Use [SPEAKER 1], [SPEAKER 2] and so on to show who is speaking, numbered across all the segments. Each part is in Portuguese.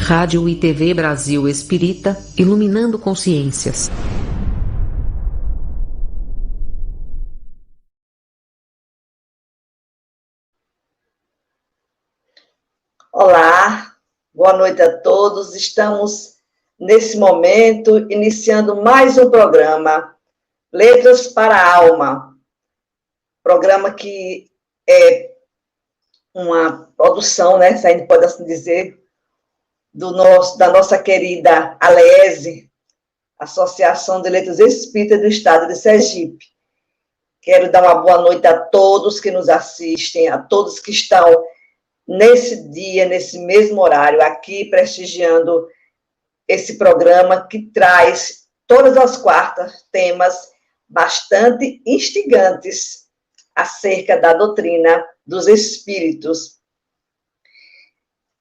[SPEAKER 1] Rádio e TV Brasil Espírita, iluminando consciências.
[SPEAKER 2] Olá, boa noite a todos. Estamos, nesse momento, iniciando mais um programa, Letras para a Alma. Programa que é uma produção, né, se a gente pode assim dizer, da nossa querida ALESE, Associação de Letras Espíritas do Estado de Sergipe. Quero dar uma boa noite a todos que nos assistem, a todos que estão nesse dia, nesse mesmo horário, aqui prestigiando esse programa que traz, todas as quartas, temas bastante instigantes acerca da doutrina dos espíritos.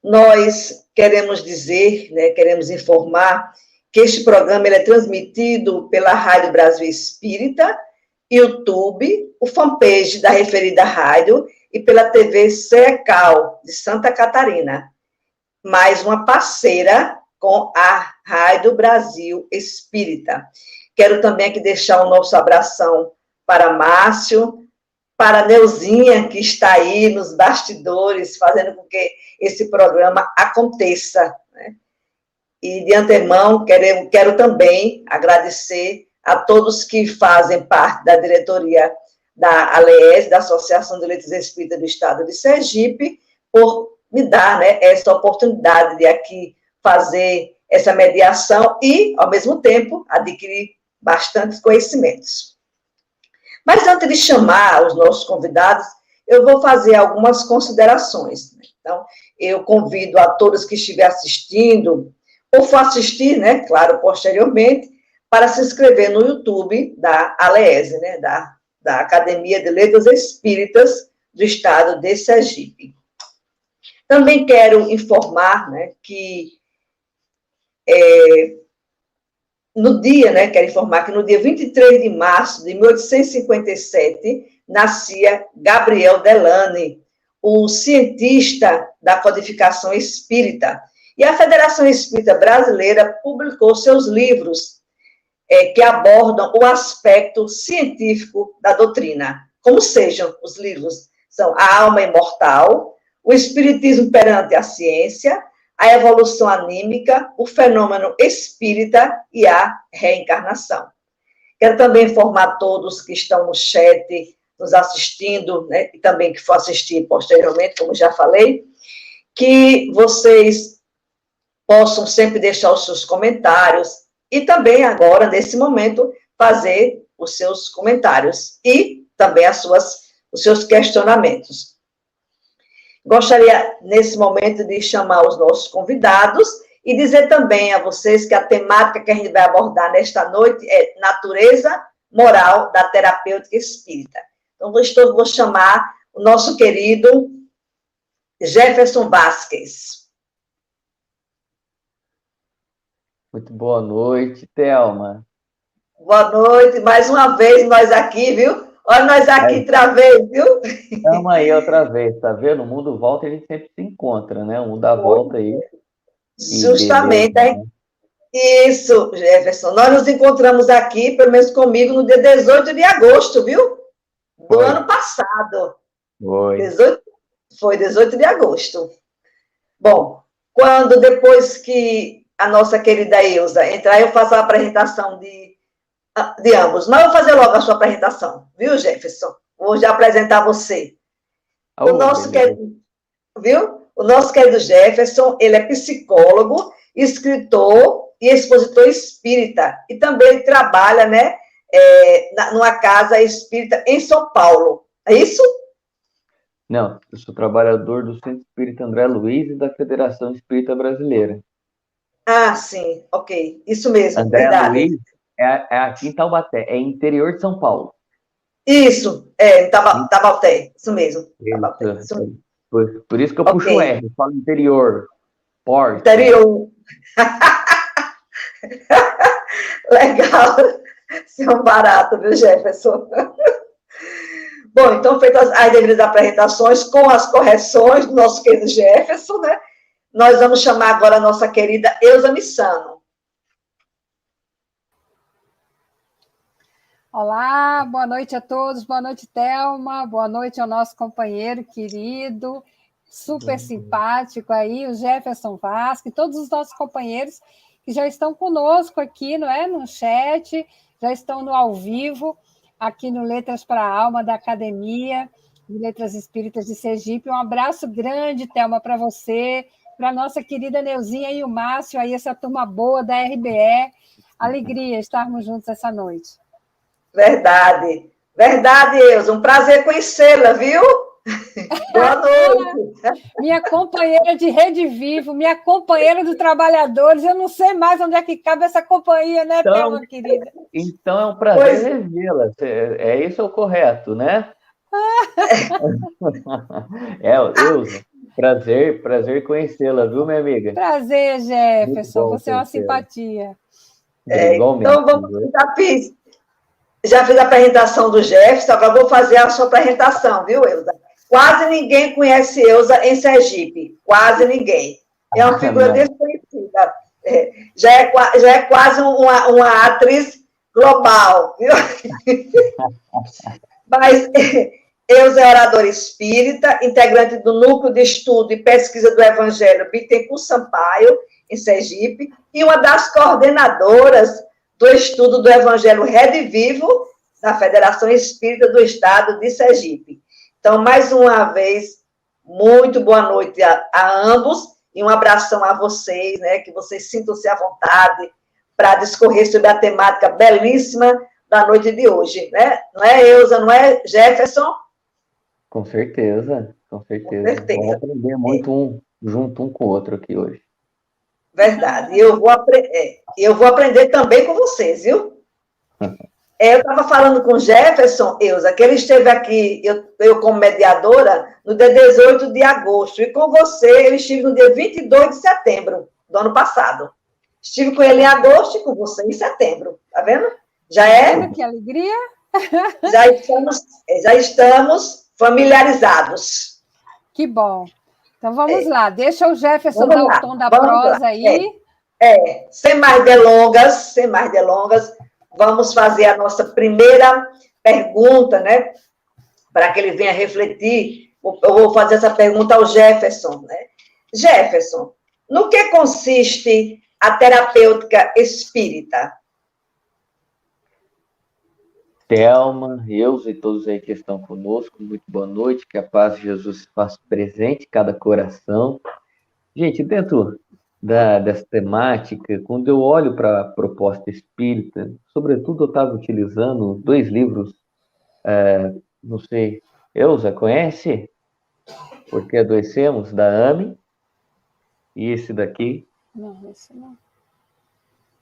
[SPEAKER 2] Nós queremos dizer, né, queremos informar que este programa ele é transmitido pela Rádio Brasil Espírita, YouTube, o fanpage da referida rádio e pela TV Secal, de Santa Catarina, mais uma parceira com a Rádio Brasil Espírita. Quero também aqui deixar o nosso abração para Márcio, para a Neuzinha, que está aí nos bastidores, fazendo com que esse programa aconteça, né? E, de antemão, quero também agradecer a todos que fazem parte da diretoria da ALES, da Associação de Letras Espíritas do Estado de Sergipe, por me dar, né, essa oportunidade de aqui fazer essa mediação e, ao mesmo tempo, adquirir bastantes conhecimentos. Mas antes de chamar os nossos convidados, eu vou fazer algumas considerações. Então, eu convido a todos que estiverem assistindo, ou for assistir, né, claro, posteriormente, para se inscrever no YouTube da ALESE, né, da Academia de Letras Espíritas do Estado de Sergipe. Também quero informar, né, que no dia 23 de março de 1857, nascia Gabriel Delane, o cientista da codificação espírita. E a Federação Espírita Brasileira publicou seus livros que abordam o aspecto científico da doutrina. Como sejam os livros? São A Alma Imortal, O Espiritismo perante a Ciência, A Evolução Anímica, O Fenômeno Espírita e a Reencarnação. Quero também informar todos que estão no chat, nos assistindo, né, e também que for assistir posteriormente, como já falei, que vocês possam sempre deixar os seus comentários e também agora, nesse momento, fazer os seus comentários e também os seus questionamentos. Gostaria, nesse momento, de chamar os nossos convidados e dizer também a vocês que a temática que a gente vai abordar nesta noite é natureza moral da terapêutica espírita. Então, vou chamar o nosso querido Jefferson Vasquez.
[SPEAKER 3] Muito boa noite, Thelma.
[SPEAKER 2] Boa noite, mais uma vez nós aqui, viu? Olha nós aqui outra vez, viu?
[SPEAKER 3] Estamos aí outra vez, tá vendo? O mundo volta e a gente sempre se encontra, né? O mundo dá volta aí.
[SPEAKER 2] Justamente,
[SPEAKER 3] beleza, né?
[SPEAKER 2] Isso, Jefferson. Nós nos encontramos aqui, pelo menos comigo, no dia 18 de agosto, viu? Do ano passado. Foi 18 de agosto. Bom, depois que a nossa querida Elza entrar, eu faço a apresentação de ambos. Mas eu vou fazer logo a sua apresentação, viu, Jefferson? Vou já apresentar você. O nosso querido Jefferson, ele é psicólogo, escritor e expositor espírita. E também ele trabalha, né, numa casa espírita em São Paulo. É isso?
[SPEAKER 3] Não, eu sou trabalhador do Centro Espírita André Luiz e da Federação Espírita Brasileira.
[SPEAKER 2] Ah, sim, ok. Isso mesmo,
[SPEAKER 3] André
[SPEAKER 2] verdade.
[SPEAKER 3] Luiz é aqui em Taubaté, é interior de São Paulo.
[SPEAKER 2] Isso, Taubaté, isso mesmo. Taubaté, isso mesmo.
[SPEAKER 3] Por isso que eu puxo R, eu falo interior, porte.
[SPEAKER 2] Interior. Legal. Você é um barato, viu, Jefferson? Bom, então, feitas as devidas apresentações, com as correções do nosso querido Jefferson, né? Nós vamos chamar agora a nossa querida Eusa Missano.
[SPEAKER 4] Olá, boa noite a todos, boa noite, Thelma, boa noite ao nosso companheiro querido, super simpático aí, o Jefferson Vasque, todos os nossos companheiros que já estão conosco aqui, não é? No chat, já estão no ao vivo, aqui no Letras para a Alma da Academia de Letras Espíritas de Sergipe. Um abraço grande, Thelma, para você, para a nossa querida Neuzinha e o Márcio, aí essa turma boa da RBE. Alegria estarmos juntos essa noite.
[SPEAKER 2] Verdade. Verdade, Eusa. Um prazer conhecê-la, viu? Boa noite.
[SPEAKER 4] Minha companheira de Rede Vivo, minha companheira dos trabalhadores. Eu não sei mais onde é que cabe essa companhia, né, Thelma, querida?
[SPEAKER 3] Então é um prazer revê-la. Isso é o correto, né? Eusa, prazer conhecê-la, viu, minha amiga?
[SPEAKER 4] Prazer, Jefferson. Você é uma simpatia.
[SPEAKER 3] Igualmente.
[SPEAKER 2] Então, já fiz a apresentação do Jefferson, agora vou fazer a sua apresentação, viu, Eusa? Quase ninguém conhece Eusa em Sergipe, quase ninguém. É uma figura desconhecida. Já é quase uma atriz global, viu? Mas Eusa é oradora espírita, integrante do Núcleo de Estudo e Pesquisa do Evangelho Bittencourt Sampaio, em Sergipe, e uma das coordenadoras do estudo do Evangelho Rede Vivo, da Federação Espírita do Estado de Sergipe. Então, mais uma vez, muito boa noite a ambos, e um abração a vocês, né, que vocês sintam-se à vontade para discorrer sobre a temática belíssima da noite de hoje, né? Não é, Eusa, não é, Jefferson?
[SPEAKER 3] Com certeza, com certeza. Vamos aprender muito junto um com o outro aqui hoje.
[SPEAKER 2] Verdade. E eu vou aprender também com vocês, viu? Eu estava falando com o Jefferson, Eusa, que ele esteve aqui, eu como mediadora, no dia 18 de agosto, e com você eu estive no dia 22 de setembro do ano passado. Estive com ele em agosto e com você em setembro, tá vendo? Já é?
[SPEAKER 4] Que alegria!
[SPEAKER 2] Já estamos familiarizados.
[SPEAKER 4] Que bom. Então vamos lá, deixa o Jefferson dar o tom da prosa aí.
[SPEAKER 2] Sem mais delongas, vamos fazer a nossa primeira pergunta, né? Para que ele venha refletir. Eu vou fazer essa pergunta ao Jefferson, né? Jefferson, no que consiste a terapêutica espírita?
[SPEAKER 3] Thelma, Eusa e todos aí que estão conosco, muito boa noite, que a paz de Jesus se faça presente em cada coração. Gente, dentro dessa temática, quando eu olho para a proposta espírita, sobretudo eu estava utilizando 2 livros, não sei, Eusa, conhece? Porque Adoecemos, da AME, e esse daqui.
[SPEAKER 4] Não, esse não.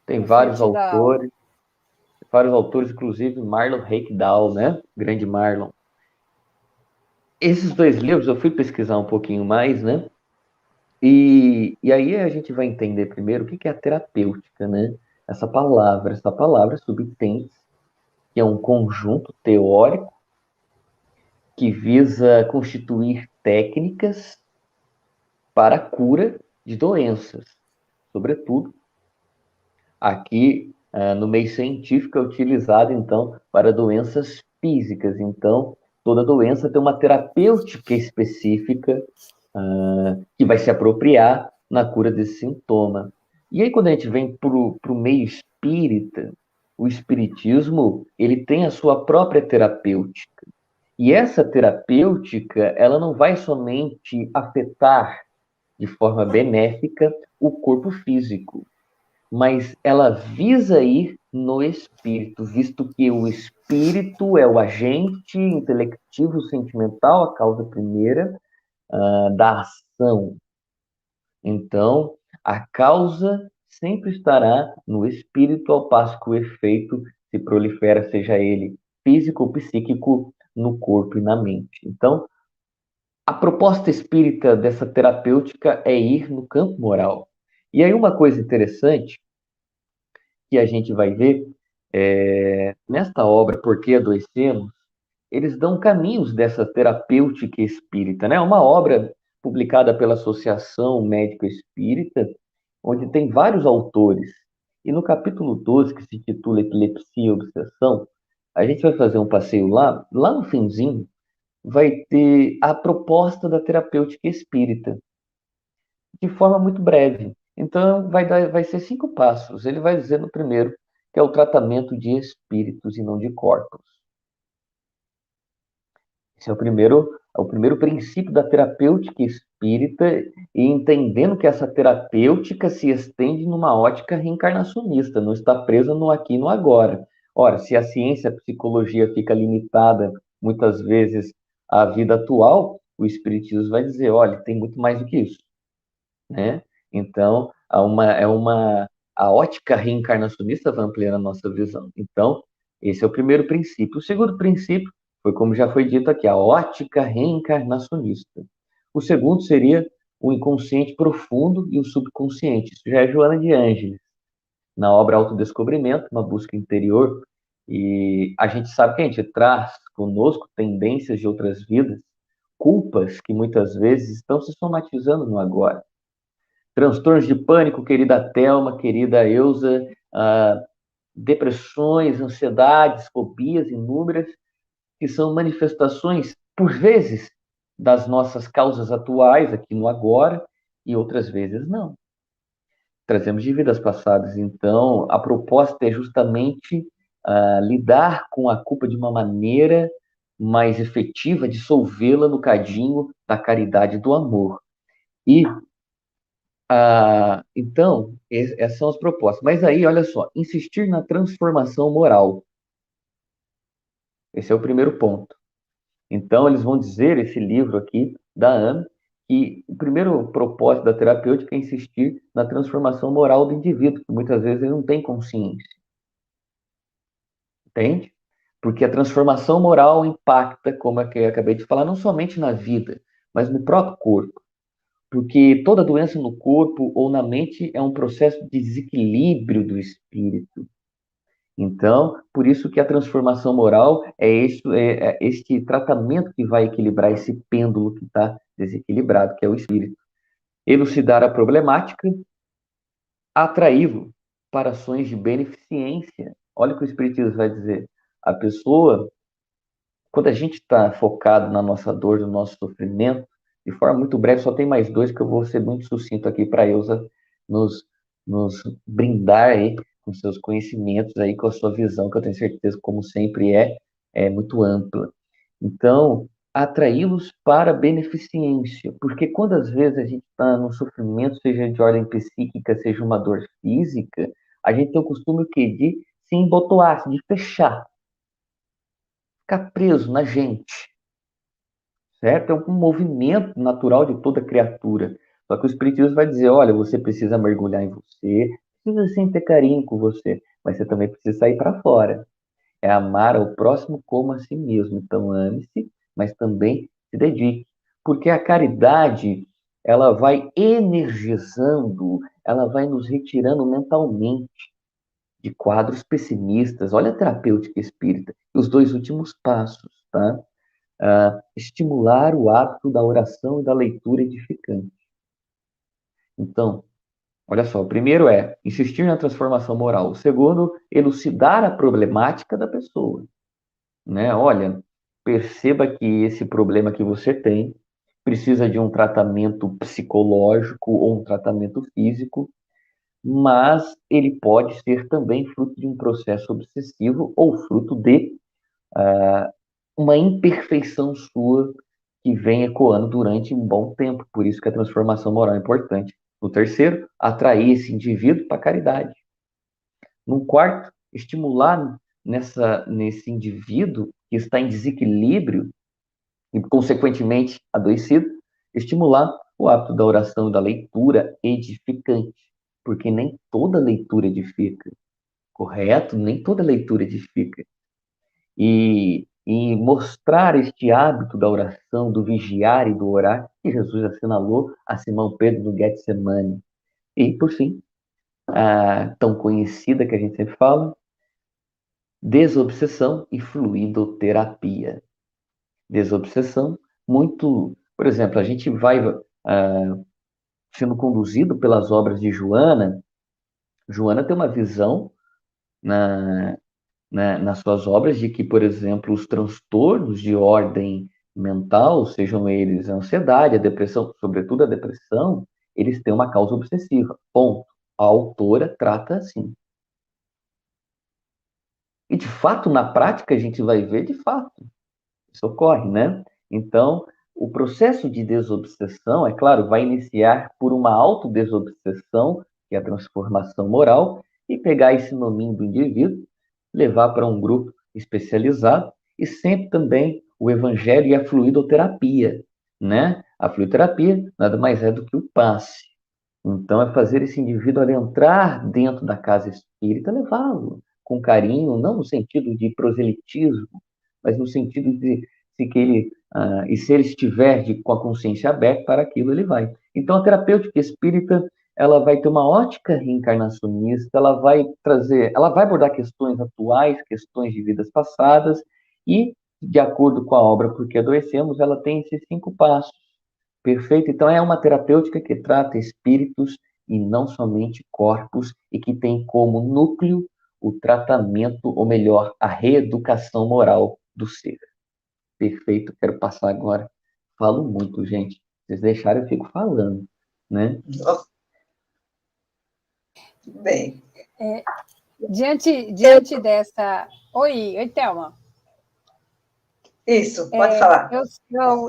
[SPEAKER 3] Tem vários autores, inclusive Marlon Reikdal, né? Grande Marlon. Esses 2 livros eu fui pesquisar um pouquinho mais, né? E aí a gente vai entender primeiro o que é a terapêutica, né? Essa palavra subtende, que é um conjunto teórico que visa constituir técnicas para a cura de doenças, sobretudo aqui no meio científico é utilizado, então, para doenças físicas. Então, toda doença tem uma terapêutica específica que vai se apropriar na cura desse sintoma. E aí, quando a gente vem para o meio espírita, o espiritismo, ele tem a sua própria terapêutica. E essa terapêutica, ela não vai somente afetar de forma benéfica o corpo físico, mas ela visa ir no espírito, visto que o espírito é o agente intelectivo, sentimental, a causa primeira da ação. Então, a causa sempre estará no espírito, ao passo que o efeito se prolifera, seja ele físico ou psíquico, no corpo e na mente. Então, a proposta espírita dessa terapêutica é ir no campo moral. E aí uma coisa interessante que a gente vai ver nesta obra, Por que Adoecemos, eles dão caminhos dessa terapêutica espírita, né? Uma obra publicada pela Associação Médico Espírita, onde tem vários autores. E no capítulo 12, que se intitula Epilepsia e Obsessão, a gente vai fazer um passeio lá no finzinho, vai ter a proposta da terapêutica espírita, de forma muito breve. Então, vai ser 5 passos. Ele vai dizer no primeiro, que é o tratamento de espíritos e não de corpos. Esse é o primeiro princípio da terapêutica espírita, e entendendo que essa terapêutica se estende numa ótica reencarnacionista, não está presa no aqui e no agora. Ora, se a ciência, a psicologia fica limitada, muitas vezes, à vida atual, o espiritismo vai dizer, olha, tem muito mais do que isso, né? Então, a ótica reencarnacionista vai ampliando a nossa visão. Então, esse é o primeiro princípio. O segundo princípio foi, como já foi dito aqui, a ótica reencarnacionista. O segundo seria o inconsciente profundo e o subconsciente. Isso já é Joana de Ângeles, na obra Autodescobrimento, uma busca interior. E a gente sabe que a gente traz conosco tendências de outras vidas, culpas que muitas vezes estão se somatizando no agora. Transtornos de pânico, querida Thelma, querida Eusa, depressões, ansiedades, fobias inúmeras, que são manifestações, por vezes, das nossas causas atuais, aqui no agora, e outras vezes não. Trazemos de vidas passadas. Então, a proposta é justamente lidar com a culpa de uma maneira mais efetiva, dissolvê-la no cadinho da caridade e do amor. E então, essas são as propostas. Mas aí, olha só, insistir na transformação moral. Esse é o primeiro ponto. Então, eles vão dizer, esse livro aqui, da AME, que o primeiro propósito da terapêutica é insistir na transformação moral do indivíduo, que muitas vezes ele não tem consciência. Entende? Porque a transformação moral impacta, como eu acabei de falar, não somente na vida, mas no próprio corpo. Porque toda doença no corpo ou na mente é um processo de desequilíbrio do espírito. Então, por isso que a transformação moral é este tratamento que vai equilibrar esse pêndulo que está desequilibrado, que é o espírito. Elucidar a problemática, atraí-lo para ações de beneficência. Olha o que o Espiritismo vai dizer. A pessoa, quando a gente está focado na nossa dor, no nosso sofrimento, de forma muito breve, só tem mais 2 que eu vou ser muito sucinto aqui para a Eusa nos brindar aí com seus conhecimentos, aí com a sua visão, que eu tenho certeza, como sempre é muito ampla. Então, atraí-los para beneficência, porque quando às vezes a gente está no sofrimento, seja de ordem psíquica, seja uma dor física, a gente tem o costume o quê? De se embotoar, de fechar, ficar preso na gente, certo? É um movimento natural de toda criatura. Só que o Espiritismo vai dizer, olha, você precisa mergulhar em você, precisa sim ter carinho com você, mas você também precisa sair para fora. É amar ao próximo como a si mesmo. Então, ame-se, mas também se dedique. Porque a caridade, ela vai energizando, ela vai nos retirando mentalmente de quadros pessimistas. Olha a terapêutica espírita. E os 2 últimos passos, tá? Estimular o hábito da oração e da leitura edificante. Então, olha só, o primeiro é insistir na transformação moral. O segundo, elucidar a problemática da pessoa. Né? Olha, perceba que esse problema que você tem precisa de um tratamento psicológico ou um tratamento físico, mas ele pode ser também fruto de um processo obsessivo ou fruto de uma imperfeição sua que vem ecoando durante um bom tempo. Por isso que a transformação moral é importante. No terceiro, atrair esse indivíduo para a caridade. No quarto, estimular nesse indivíduo que está em desequilíbrio e, consequentemente, adoecido, estimular o hábito da oração e da leitura edificante, porque nem toda leitura edifica, correto? Nem toda leitura edifica. E mostrar este hábito da oração, do vigiar e do orar, que Jesus assinalou a Simão Pedro no Getsemane. E, por fim, a tão conhecida que a gente sempre fala, desobsessão e fluidoterapia. Desobsessão, muito... Por exemplo, a gente vai sendo conduzido pelas obras de Joana. Joana tem uma visão nas suas obras de que, por exemplo, os transtornos de ordem mental, sejam eles a ansiedade, a depressão, sobretudo a depressão, eles têm uma causa obsessiva. Ponto. A autora trata assim. E, de fato, na prática, a gente vai ver, de fato, isso ocorre, né? Então, o processo de desobsessão, é claro, vai iniciar por uma autodesobsessão, que é a transformação moral, e pegar esse nominho do indivíduo, levar para um grupo especializado, e sempre também o evangelho e a fluidoterapia, né? A fluidoterapia nada mais é do que o passe. Então, é fazer esse indivíduo adentrar dentro da casa espírita, levá-lo com carinho, não no sentido de proselitismo, mas no sentido de que ele, e se ele estiver com a consciência aberta para aquilo, ele vai. Então, a terapêutica espírita, ela vai ter uma ótica reencarnacionista, ela vai abordar questões atuais, questões de vidas passadas, e, de acordo com a obra Por que Adoecemos, ela tem esses 5 passos. Perfeito? Então, é uma terapêutica que trata espíritos e não somente corpos, e que tem como núcleo o tratamento, ou melhor, a reeducação moral do ser. Perfeito, quero passar agora. Falo muito, gente. Vocês deixaram, eu fico falando, né?
[SPEAKER 2] Bem.
[SPEAKER 4] Diante dessa... Oi, Thelma.
[SPEAKER 2] Isso, pode falar.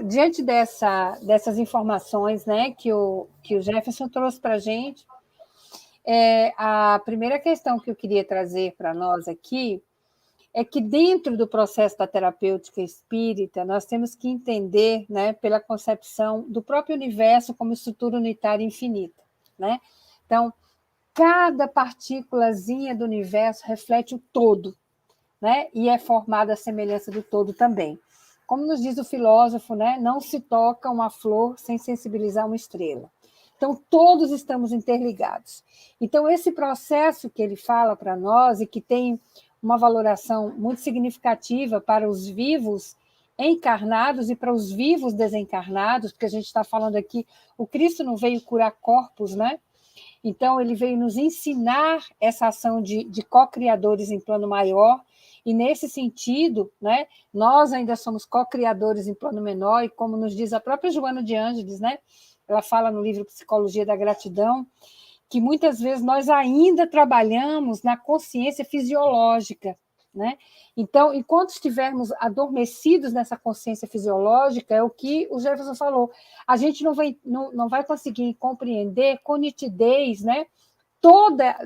[SPEAKER 4] Diante dessas informações, né, que o Jefferson trouxe para a gente, a primeira questão que eu queria trazer para nós aqui é que dentro do processo da terapêutica espírita, nós temos que entender, né, pela concepção do próprio universo como estrutura unitária infinita, né? Então, cada partículazinha do universo reflete o todo, né? E é formada a semelhança do todo também. Como nos diz o filósofo, né, não se toca uma flor sem sensibilizar uma estrela. Então, todos estamos interligados. Então, esse processo que ele fala para nós e que tem uma valoração muito significativa para os vivos encarnados e para os vivos desencarnados, porque a gente está falando aqui, o Cristo não veio curar corpos, né? Então, ele veio nos ensinar essa ação de co-criadores em plano maior, e nesse sentido, né, nós ainda somos co-criadores em plano menor, e como nos diz a própria Joana de Ângeles, né, ela fala no livro Psicologia da Gratidão, que muitas vezes nós ainda trabalhamos na consciência fisiológica, né? Então, enquanto estivermos adormecidos nessa consciência fisiológica, é o que o Jefferson falou, a gente não vai conseguir compreender com nitidez, né, toda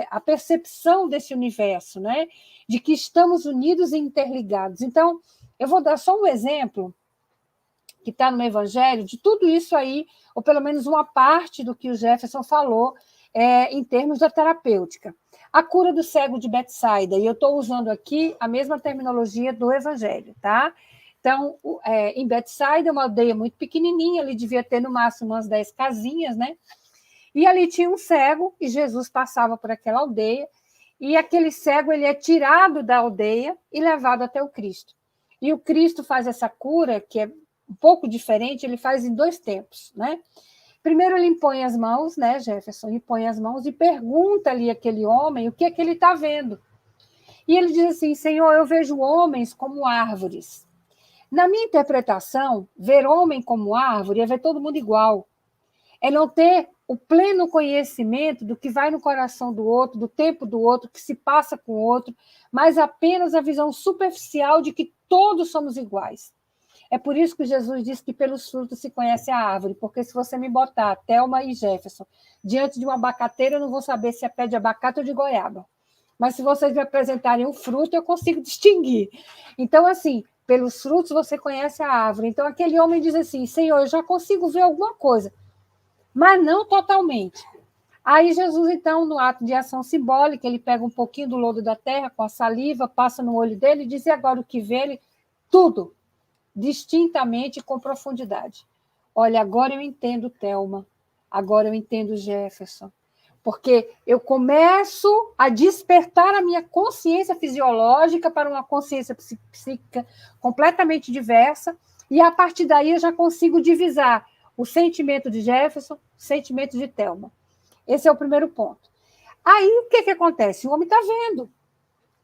[SPEAKER 4] a percepção desse universo, né, de que estamos unidos e interligados. Então, eu vou dar só um exemplo que está no Evangelho, de tudo isso aí, ou pelo menos uma parte do que o Jefferson falou em termos da terapêutica. A cura do cego de Betsaida, e eu estou usando aqui a mesma terminologia do Evangelho, tá? Então, em Betsaida, uma aldeia muito pequenininha, ali devia ter no máximo umas 10 casinhas, né? E ali tinha um cego, e Jesus passava por aquela aldeia, e aquele cego ele é tirado da aldeia e levado até o Cristo. E o Cristo faz essa cura, que é um pouco diferente, ele faz em 2 tempos, né? Primeiro ele impõe as mãos, né, Jefferson? Impõe as mãos e pergunta ali àquele homem o que é que ele está vendo. E ele diz assim, Senhor, eu vejo homens como árvores. Na minha interpretação, ver homem como árvore é ver todo mundo igual. É não ter o pleno conhecimento do que vai no coração do outro, do tempo do outro, que se passa com o outro, mas apenas a visão superficial de que todos somos iguais. É por isso que Jesus disse que pelos frutos se conhece a árvore, porque se você me botar, Thelma e Jefferson, diante de uma abacateira, eu não vou saber se é pé de abacate ou de goiaba. Mas se vocês me apresentarem um fruto, eu consigo distinguir. Então, assim, pelos frutos você conhece a árvore. Então, aquele homem diz assim, Senhor, eu já consigo ver alguma coisa, mas não totalmente. Aí Jesus, então, no ato de ação simbólica, ele pega um pouquinho do lodo da terra com a saliva, passa no olho dele e diz, e agora o que vê ele? Tudo. Distintamente e com profundidade. Olha, agora eu entendo Thelma, agora eu entendo Jefferson, porque eu começo a despertar a minha consciência fisiológica para uma consciência psíquica completamente diversa, e a partir daí eu já consigo divisar o sentimento de Jefferson, o sentimento de Thelma. Esse é o primeiro ponto. Aí, o que acontece? O homem está vendo.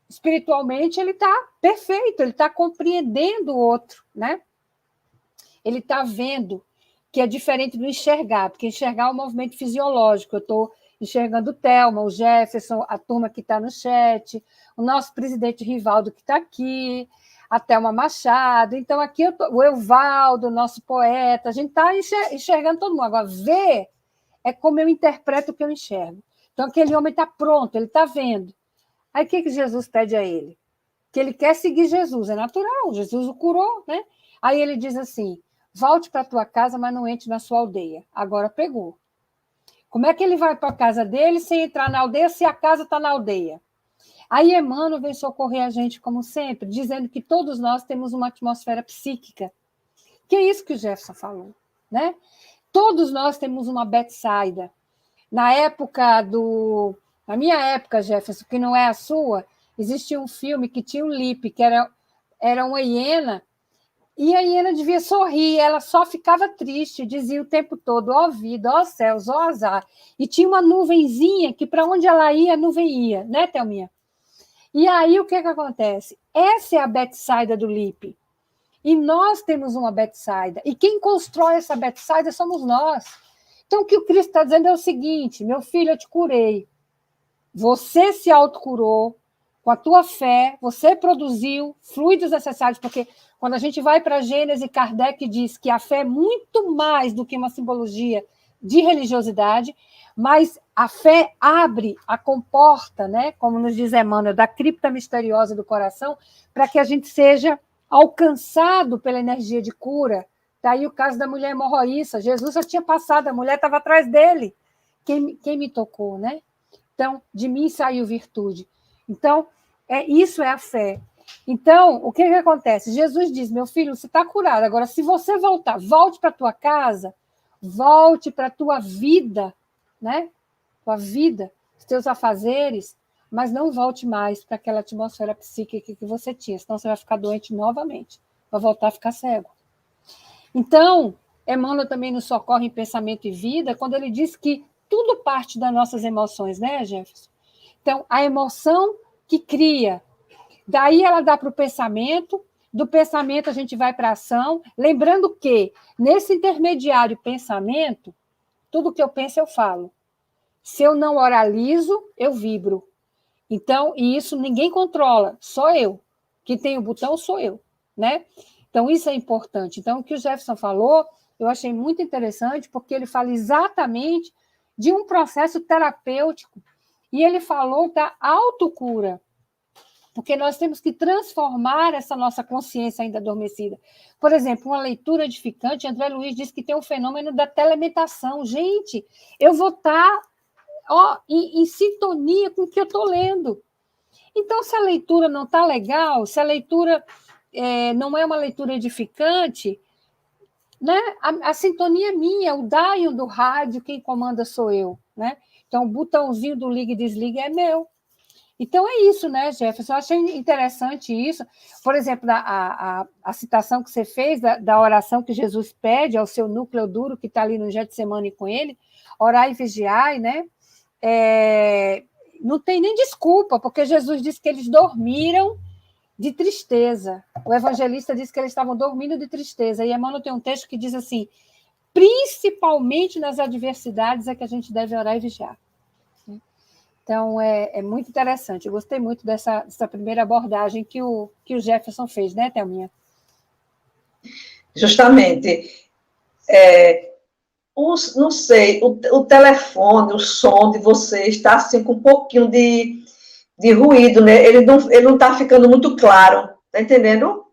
[SPEAKER 4] Espiritualmente, ele está perfeito, ele está compreendendo o outro, né? Ele está vendo, que é diferente do enxergar, porque enxergar é um movimento fisiológico. Eu estou enxergando o Thelma, o Jefferson, a turma que está no chat, o nosso presidente Rivaldo que está aqui, a Thelma Machado. Então, aqui o Evaldo, nosso poeta, a gente está enxergando todo mundo. Agora, ver é como eu interpreto o que eu enxergo. Então, aquele homem está pronto, ele está vendo. Aí, o que Jesus pede a ele? Que ele quer seguir Jesus, é natural, Jesus o curou, né? Aí ele diz assim, volte para a tua casa, mas não entre na sua aldeia. Agora pegou. Como é que ele vai para a casa dele sem entrar na aldeia, se a casa está na aldeia? Aí Emmanuel vem socorrer a gente, como sempre, dizendo que todos nós temos uma atmosfera psíquica. Que é isso que o Jefferson falou, né? Todos nós temos uma Betsaida. Na minha época, Jefferson, que não é a sua, existia um filme que tinha um Lipe, que era uma hiena, e a hiena devia sorrir, ela só ficava triste, dizia o tempo todo, ó vida, ó céus, ó azar. E tinha uma nuvenzinha que para onde ela ia, a nuvem ia, né, Thelminha? E aí o que acontece? Essa é a Betsaida do Lipe. E nós temos uma Betsaida. E quem constrói essa Betsaida somos nós. Então, o que o Cristo está dizendo é o seguinte, meu filho, eu te curei. Você se autocurou, com a tua fé, você produziu fluidos necessários, porque quando a gente vai para Gênesis, Kardec diz que a fé é muito mais do que uma simbologia de religiosidade, mas a fé abre a comporta, né, como nos diz Emmanuel, da cripta misteriosa do coração, para que a gente seja alcançado pela energia de cura. Daí o caso da mulher hemorroíça, Jesus já tinha passado, a mulher estava atrás dele. Quem me tocou, né? Então, de mim saiu virtude. Então, isso é a fé. Então, o que acontece? Jesus diz, meu filho, você está curado. Agora, se você voltar, volte para a tua casa, volte para a tua vida, né? Tua vida, os teus afazeres, mas não volte mais para aquela atmosfera psíquica que você tinha, senão você vai ficar doente novamente, vai voltar a ficar cego. Então, Emmanuel também nos socorre em Pensamento e Vida, quando ele diz que tudo parte das nossas emoções, né, Jefferson? Então, a emoção que cria, daí ela dá para o pensamento, do pensamento a gente vai para a ação, lembrando que, nesse intermediário pensamento, tudo que eu penso eu falo. Se eu não oralizo, eu vibro. Então, e isso ninguém controla, só eu. Quem tem o botão sou eu, né? Então, isso é importante. Então, o que o Jefferson falou, eu achei muito interessante, porque ele fala exatamente de um processo terapêutico. E ele falou da autocura, porque nós temos que transformar essa nossa consciência ainda adormecida. Por exemplo, uma leitura edificante, André Luiz diz que tem um fenômeno da telementação. Gente, eu vou estar em sintonia com o que eu estou lendo. Então, se a leitura não está legal, se a leitura não é uma leitura edificante, né? A sintonia é minha, o dial do rádio, quem comanda sou eu, né? Então, o botãozinho do liga e desliga é meu. Então, é isso, né, Jefferson? Eu achei interessante isso. Por exemplo, a citação que você fez da oração que Jesus pede ao seu núcleo duro, que está ali no Getsemane com ele, orai e vigiai, né? Não tem nem desculpa, porque Jesus disse que eles dormiram de tristeza. O evangelista disse que eles estavam dormindo de tristeza. E Emmanuel tem um texto que diz assim, principalmente nas adversidades é que a gente deve orar e vigiar. Então, é muito interessante. Eu gostei muito dessa primeira abordagem que o Jefferson fez, né, Thelminha?
[SPEAKER 2] Justamente. Não sei, o telefone, o som de vocês está assim, com um pouquinho de ruído, né? Ele não está ficando muito claro, tá entendendo?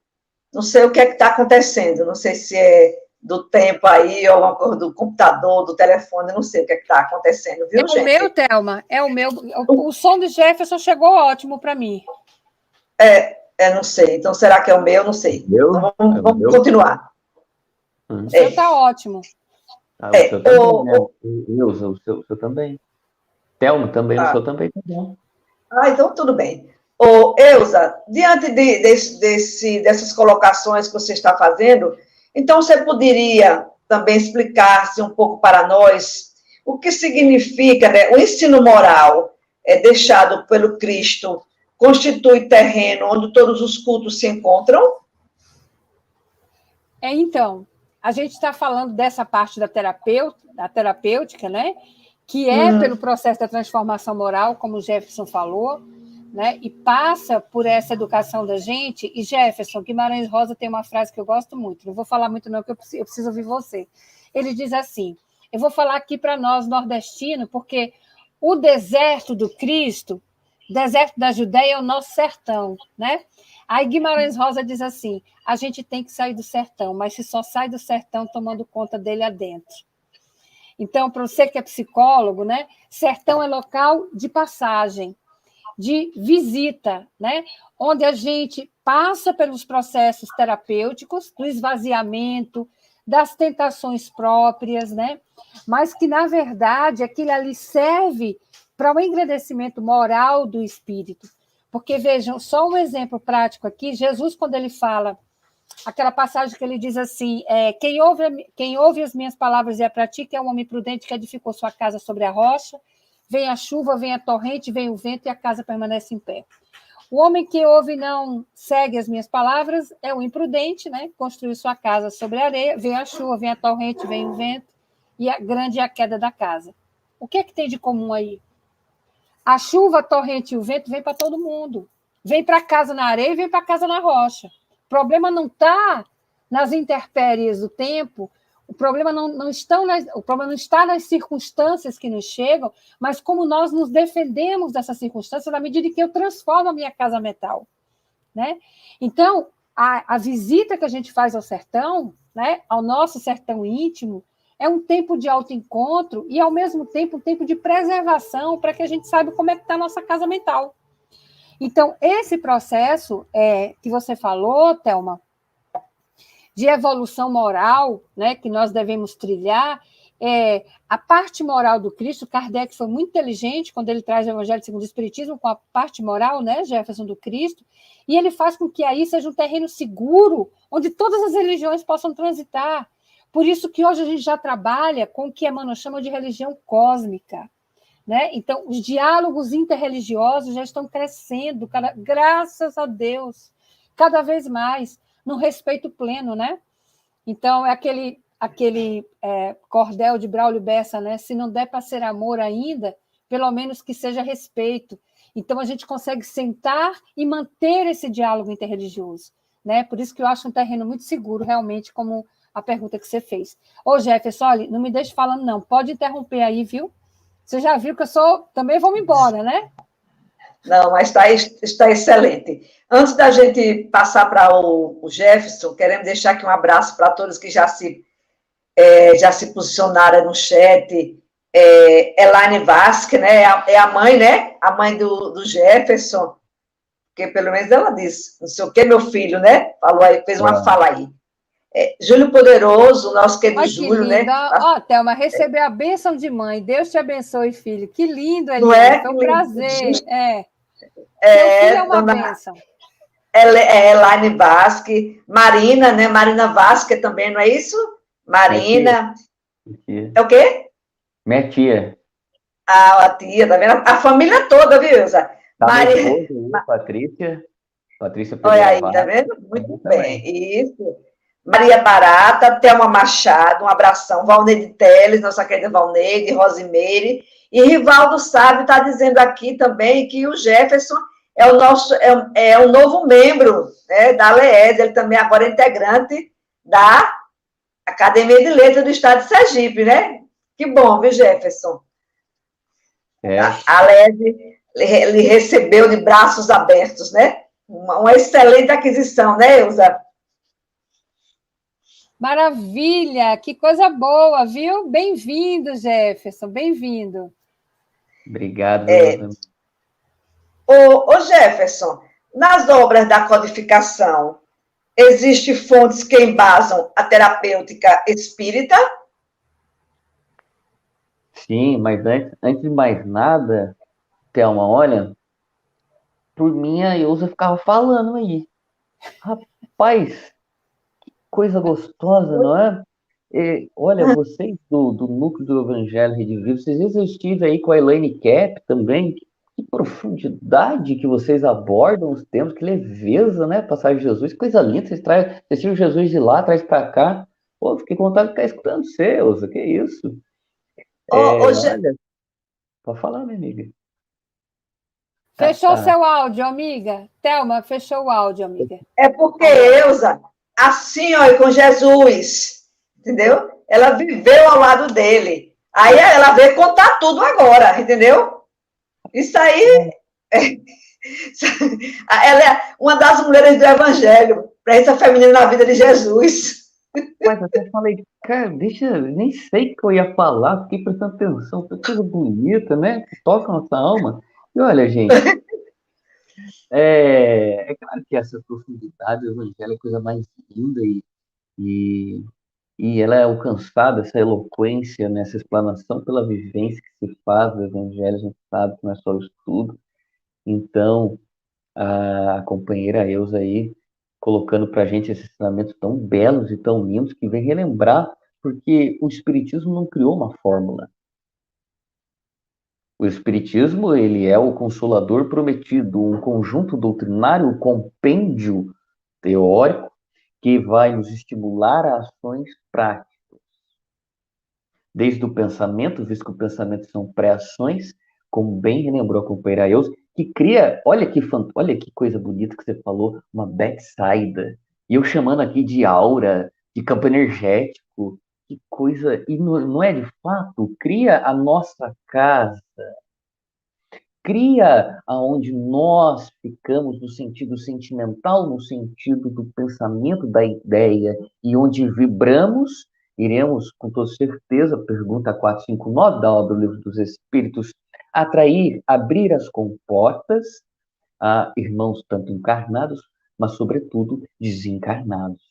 [SPEAKER 2] Não sei o que é que está acontecendo, não sei se é do tempo aí, ou alguma coisa do computador, do telefone, não sei o que é que está acontecendo, viu, gente?
[SPEAKER 4] É o meu, Thelma, é o meu. O som de Jefferson chegou ótimo para mim.
[SPEAKER 2] Não sei, então será que é o meu? Não sei. Então, vamos continuar.
[SPEAKER 4] O seu está ótimo.
[SPEAKER 3] O seu também, né? Ilza, o seu também. Thelma também, o seu também tá bom.
[SPEAKER 2] Então tudo bem. Elza, diante dessas colocações que você está fazendo, então você poderia também explicasse um pouco para nós o que significa, né, o ensino moral deixado pelo Cristo constitui terreno onde todos os cultos se encontram?
[SPEAKER 4] Então, a gente está falando dessa parte da terapêutica, né? Que é pelo processo da transformação moral, como o Jefferson falou, né? E passa por essa educação da gente. E Jefferson, Guimarães Rosa tem uma frase que eu gosto muito, não vou falar muito não, porque eu preciso ouvir você. Ele diz assim, eu vou falar aqui para nós, nordestinos, porque o deserto do Cristo, o deserto da Judéia é o nosso sertão, né? Aí Guimarães Rosa diz assim, a gente tem que sair do sertão, mas se só sai do sertão tomando conta dele adentro. Então, para você que é psicólogo, né? Sertão é local de passagem, de visita, né? Onde a gente passa pelos processos terapêuticos, do esvaziamento, das tentações próprias, né? Mas que, na verdade, aquilo ali serve para o engrandecimento moral do espírito. Porque, vejam, só um exemplo prático aqui, Jesus, quando ele fala, aquela passagem que ele diz assim, quem ouve as minhas palavras e a pratica é um homem prudente que edificou sua casa sobre a rocha, vem a chuva, vem a torrente, vem o vento e a casa permanece em pé. O homem que ouve e não segue as minhas palavras é um imprudente, né? Construiu sua casa sobre a areia, vem a chuva, vem a torrente, vem o vento, e a grande é a queda da casa. O que é que tem de comum aí? A chuva, a torrente e o vento vêm para todo mundo. Vem para casa na areia e vem para casa na rocha. O problema não está nas intempéries do tempo, o problema não está nas circunstâncias que nos chegam, mas como nós nos defendemos dessas circunstâncias na medida que eu transformo a minha casa mental, né? Então, a visita que a gente faz ao sertão, né, ao nosso sertão íntimo, é um tempo de autoencontro e, ao mesmo tempo, um tempo de preservação para que a gente saiba como é que está a nossa casa mental. Então, esse processo que você falou, Thelma, de evolução moral, né, que nós devemos trilhar, a parte moral do Cristo. Kardec foi muito inteligente quando ele traz o Evangelho segundo o Espiritismo com a parte moral, né, Jefferson, do Cristo, e ele faz com que aí seja um terreno seguro, onde todas as religiões possam transitar. Por isso que hoje a gente já trabalha com o que Emmanuel chama de religião cósmica, né? Então, os diálogos interreligiosos já estão crescendo, graças a Deus, cada vez mais, no respeito pleno, né? Então, é aquele cordel de Braulio Bessa, né? Se não der para ser amor ainda, pelo menos que seja respeito. Então, a gente consegue sentar e manter esse diálogo interreligioso, né? Por isso que eu acho um terreno muito seguro, realmente, como a pergunta que você fez. Ô, Jefferson, olha, não me deixe falando, não. Pode interromper aí, viu? Você já viu que também vou me embora, né?
[SPEAKER 2] Não, mas está excelente. Antes da gente passar para o Jefferson, queremos deixar aqui um abraço para todos que já se posicionaram no chat. Elaine Vasque, né? É a mãe, né? A mãe do Jefferson, porque pelo menos ela disse, não sei o que, meu filho, né? Falou aí, fez uma fala aí. Júlio Poderoso, nosso querido Júlio, né?
[SPEAKER 4] Ó, Thelma, recebeu a bênção de mãe. Deus te abençoe, filho. Que lindo, Eliane.
[SPEAKER 2] Não é?
[SPEAKER 4] Foi um prazer. Seu filho é uma bênção.
[SPEAKER 2] Elaine Vasque, Marina, né? Marina Vasque também, não é isso? Marina. É o quê?
[SPEAKER 3] Minha tia.
[SPEAKER 2] A tia, tá vendo? A família toda, viu, Ilza?
[SPEAKER 3] Patrícia.
[SPEAKER 2] Olha aí, tá vendo? Muito bem. Isso. Maria Barata, Thelma Machado, um abração. Valneide Teles, nossa querida Valneide, Rosimeire. E Rivaldo Sábio está dizendo aqui também que o Jefferson é um novo membro, né, da ALEES. Ele também agora é integrante da Academia de Letras do Estado de Sergipe, né? Que bom, viu, Jefferson? A ALEES lhe recebeu de braços abertos, né? Uma excelente aquisição, né, Ilza?
[SPEAKER 4] Maravilha, que coisa boa, viu? Bem-vindo, Jefferson, bem-vindo.
[SPEAKER 3] Obrigado.
[SPEAKER 2] Ô Jefferson, nas obras da codificação, existem fontes que embasam a terapêutica espírita?
[SPEAKER 3] Sim, mas antes de mais nada, Thelma, olha, por mim a Ilza ficava falando aí. Rapaz, coisa gostosa, não é? Olha, vocês do núcleo do Evangelho Redivivo, vocês existiram aí com a Elaine Cap também. Que profundidade que vocês abordam os temas, que leveza, né? Passagem de Jesus, que coisa linda. Vocês tiram Jesus de lá, traz para cá. Pô, fiquei com vontade de ficar escutando seus, que isso? Olha, pode falar, minha amiga.
[SPEAKER 4] Fechou seu áudio, amiga. Thelma, fechou o áudio, amiga.
[SPEAKER 2] É porque Eusa, assim, ó, com Jesus, entendeu? Ela viveu ao lado dele. Aí ela veio contar tudo agora, entendeu? Isso aí. Ela é uma das mulheres do Evangelho, presença feminina na vida de Jesus.
[SPEAKER 3] Mas até falei, cara, nem sei o que eu ia falar, fiquei prestando atenção, que coisa bonita, né? Que toca a nossa alma. E olha, gente, é claro que essa profundidade do evangelho é a coisa mais linda e, e ela é alcançada, essa eloquência, né, essa explanação pela vivência que se faz do evangelho, a gente sabe que não é só o estudo. Então, a companheira Eusa aí, colocando para a gente esses ensinamentos tão belos e tão lindos, que vem relembrar, porque o Espiritismo não criou uma fórmula. O Espiritismo, ele é o Consolador Prometido, um conjunto doutrinário, um compêndio teórico, que vai nos estimular a ações práticas. Desde o pensamento, visto que o pensamento são pré-ações, como bem relembrou a companheira Eusa, que cria, olha que coisa bonita que você falou, uma backside. E eu chamando aqui de aura, de campo energético, que coisa, e não é de fato, cria a nossa casa, cria aonde nós ficamos no sentido sentimental, no sentido do pensamento, da ideia, e onde vibramos, iremos, com toda certeza, pergunta 459 da obra do Livro dos Espíritos, atrair, abrir as comportas a irmãos tanto encarnados, mas, sobretudo, desencarnados.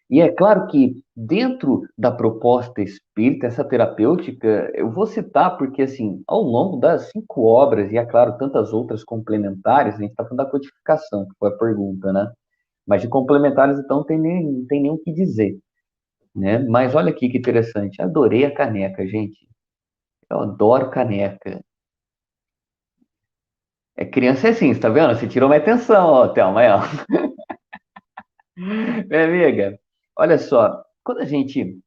[SPEAKER 3] E é claro que, dentro da proposta espírita, essa terapêutica, eu vou citar porque, assim, ao longo das 5 obras, e é claro, tantas outras complementares, a gente está falando da codificação, que foi a pergunta, né? Mas de complementares, então, não tem nem o que dizer, né? Mas olha aqui que interessante, adorei a caneca, gente. Eu adoro caneca. Criança é assim, você tá vendo? Você tirou minha atenção, ó, Thelma, aí, ó. Minha amiga, olha só, quando a gente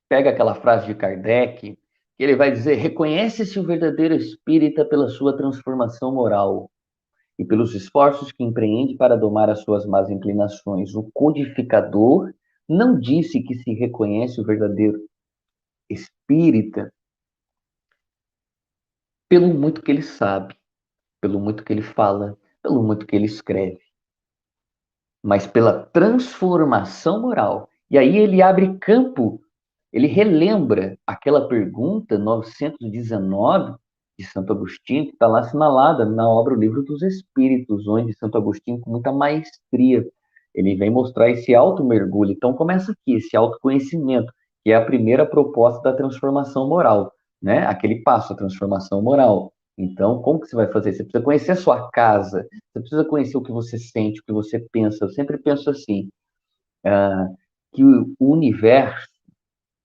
[SPEAKER 3] pega aquela frase de Kardec, que ele vai dizer: reconhece-se o verdadeiro espírita pela sua transformação moral e pelos esforços que empreende para domar as suas más inclinações. O codificador não disse que se reconhece o verdadeiro espírita pelo muito que ele sabe, pelo muito que ele fala, pelo muito que ele escreve, mas pela transformação moral. E aí ele abre campo, ele relembra aquela pergunta 919 de Santo Agostinho, que está lá assinalada na obra O Livro dos Espíritos, onde Santo Agostinho, com muita maestria, ele vem mostrar esse auto-mergulho. Então começa aqui, esse autoconhecimento, que é a primeira proposta da transformação moral, né? Aquele passo, a transformação moral. Então, como que você vai fazer? Você precisa conhecer a sua casa, você precisa conhecer o que você sente, o que você pensa. Eu sempre penso assim, que o universo,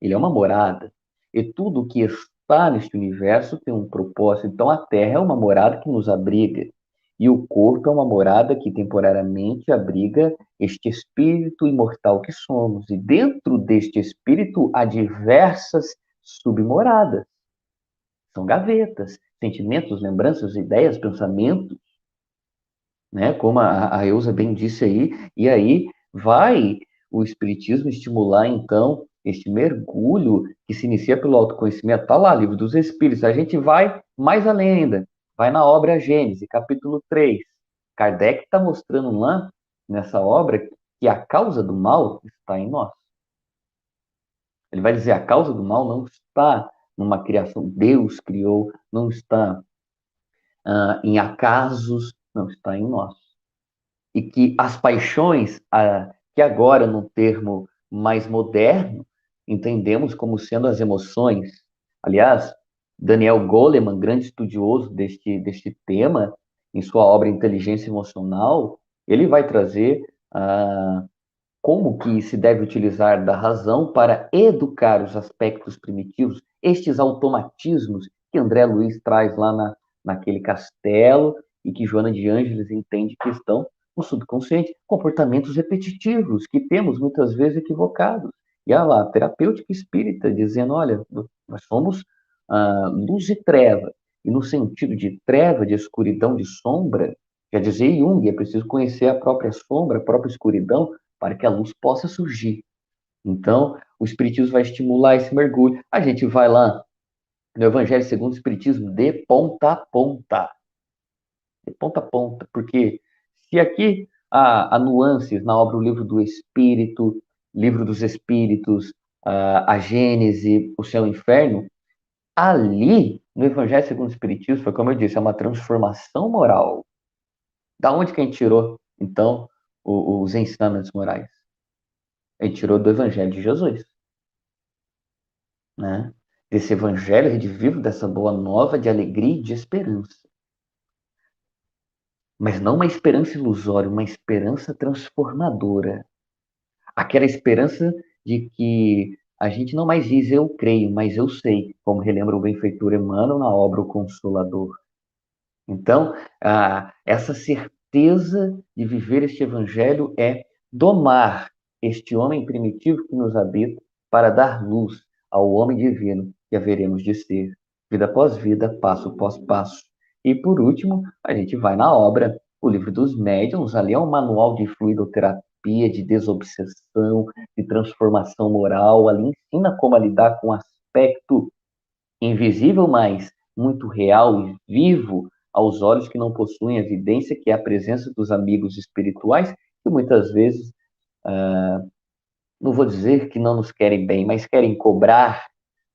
[SPEAKER 3] ele é uma morada, e tudo que está neste universo tem um propósito. Então, a Terra é uma morada que nos abriga, e o corpo é uma morada que temporariamente abriga este espírito imortal que somos. E dentro deste espírito há diversas submoradas. São gavetas, sentimentos, lembranças, ideias, pensamentos, né? Como a Eusa bem disse aí, e aí vai o Espiritismo estimular, então, este mergulho que se inicia pelo autoconhecimento. Está lá, Livro dos Espíritos. A gente vai mais além ainda, vai na obra Gênesis, capítulo 3. Kardec está mostrando lá, nessa obra, que a causa do mal está em nós. Ele vai dizer, a causa do mal não está numa criação, Deus criou, não está em acasos, não está em nós. E que as paixões, que agora, num termo mais moderno, entendemos como sendo as emoções. Aliás, Daniel Goleman, grande estudioso deste tema, em sua obra Inteligência Emocional, ele vai trazer como que se deve utilizar da razão para educar os aspectos primitivos, estes automatismos que André Luiz traz lá naquele castelo e que Joana de Ângeles entende que estão no subconsciente, comportamentos repetitivos que temos muitas vezes equivocados. E olha lá, a terapêutica espírita dizendo, olha, nós somos luz e treva, e no sentido de treva, de escuridão, de sombra, já dizia Jung, é preciso conhecer a própria sombra, a própria escuridão, para que a luz possa surgir. Então, o Espiritismo vai estimular esse mergulho. A gente vai lá no Evangelho segundo o Espiritismo de ponta a ponta. De ponta a ponta. Porque se aqui há nuances na obra O Livro do Espírito, Livro dos Espíritos, a Gênese, o Céu e o Inferno, ali, no Evangelho segundo o Espiritismo, foi como eu disse, é uma transformação moral. Da onde que a gente tirou, então, os ensinamentos morais? A gente tirou do Evangelho de Jesus, né? Desse Evangelho redivivo, dessa boa nova de alegria e de esperança. Mas não uma esperança ilusória, uma esperança transformadora. Aquela esperança de que a gente não mais diz eu creio, mas eu sei, como relembra o benfeitor Emmanuel na obra O Consolador. Então, essa certeza de viver este Evangelho é domar este homem primitivo que nos habita para dar luz ao homem divino que haveremos de ser, vida após vida, passo após passo. E, por último, a gente vai na obra O Livro dos Médiuns, ali é um manual de fluidoterapia, de desobsessão, de transformação moral, ali ensina como a lidar com um aspecto invisível, mas muito real e vivo, aos olhos que não possuem evidência, que é a presença dos amigos espirituais, que muitas vezes, não vou dizer que não nos querem bem, mas querem cobrar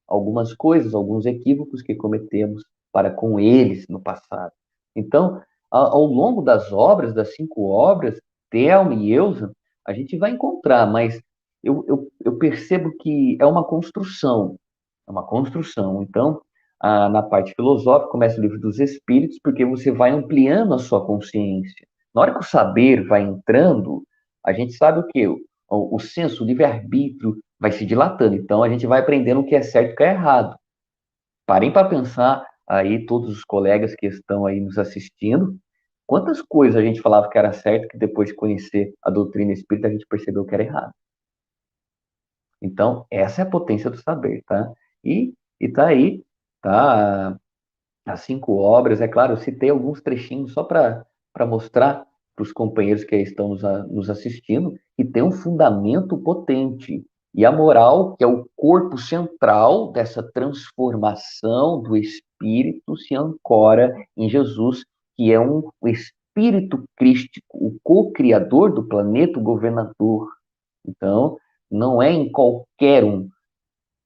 [SPEAKER 3] algumas coisas, alguns equívocos que cometemos para com eles no passado. Então, ao longo das obras, das 5 obras, Thelma e Elza, a gente vai encontrar, mas eu percebo que é uma construção. É uma construção. Então, na parte filosófica, começa o Livro dos Espíritos, porque você vai ampliando a sua consciência. Na hora que o saber vai entrando, a gente sabe o quê? O senso, o livre-arbítrio vai se dilatando. Então, a gente vai aprendendo o que é certo e o que é errado. Parem para pensar aí, todos os colegas que estão aí nos assistindo, quantas coisas a gente falava que era certo, que depois de conhecer a doutrina espírita, a gente percebeu que era errado. Então, essa é a potência do saber, tá? E tá aí, tá? As 5 obras, é claro, eu citei alguns trechinhos só para mostrar para os companheiros que estão nos assistindo que tem um fundamento potente. E a moral, que é o corpo central dessa transformação do espírito, se ancora em Jesus, que é um espírito crístico, o co-criador do planeta, o governador. Então, não é em qualquer um.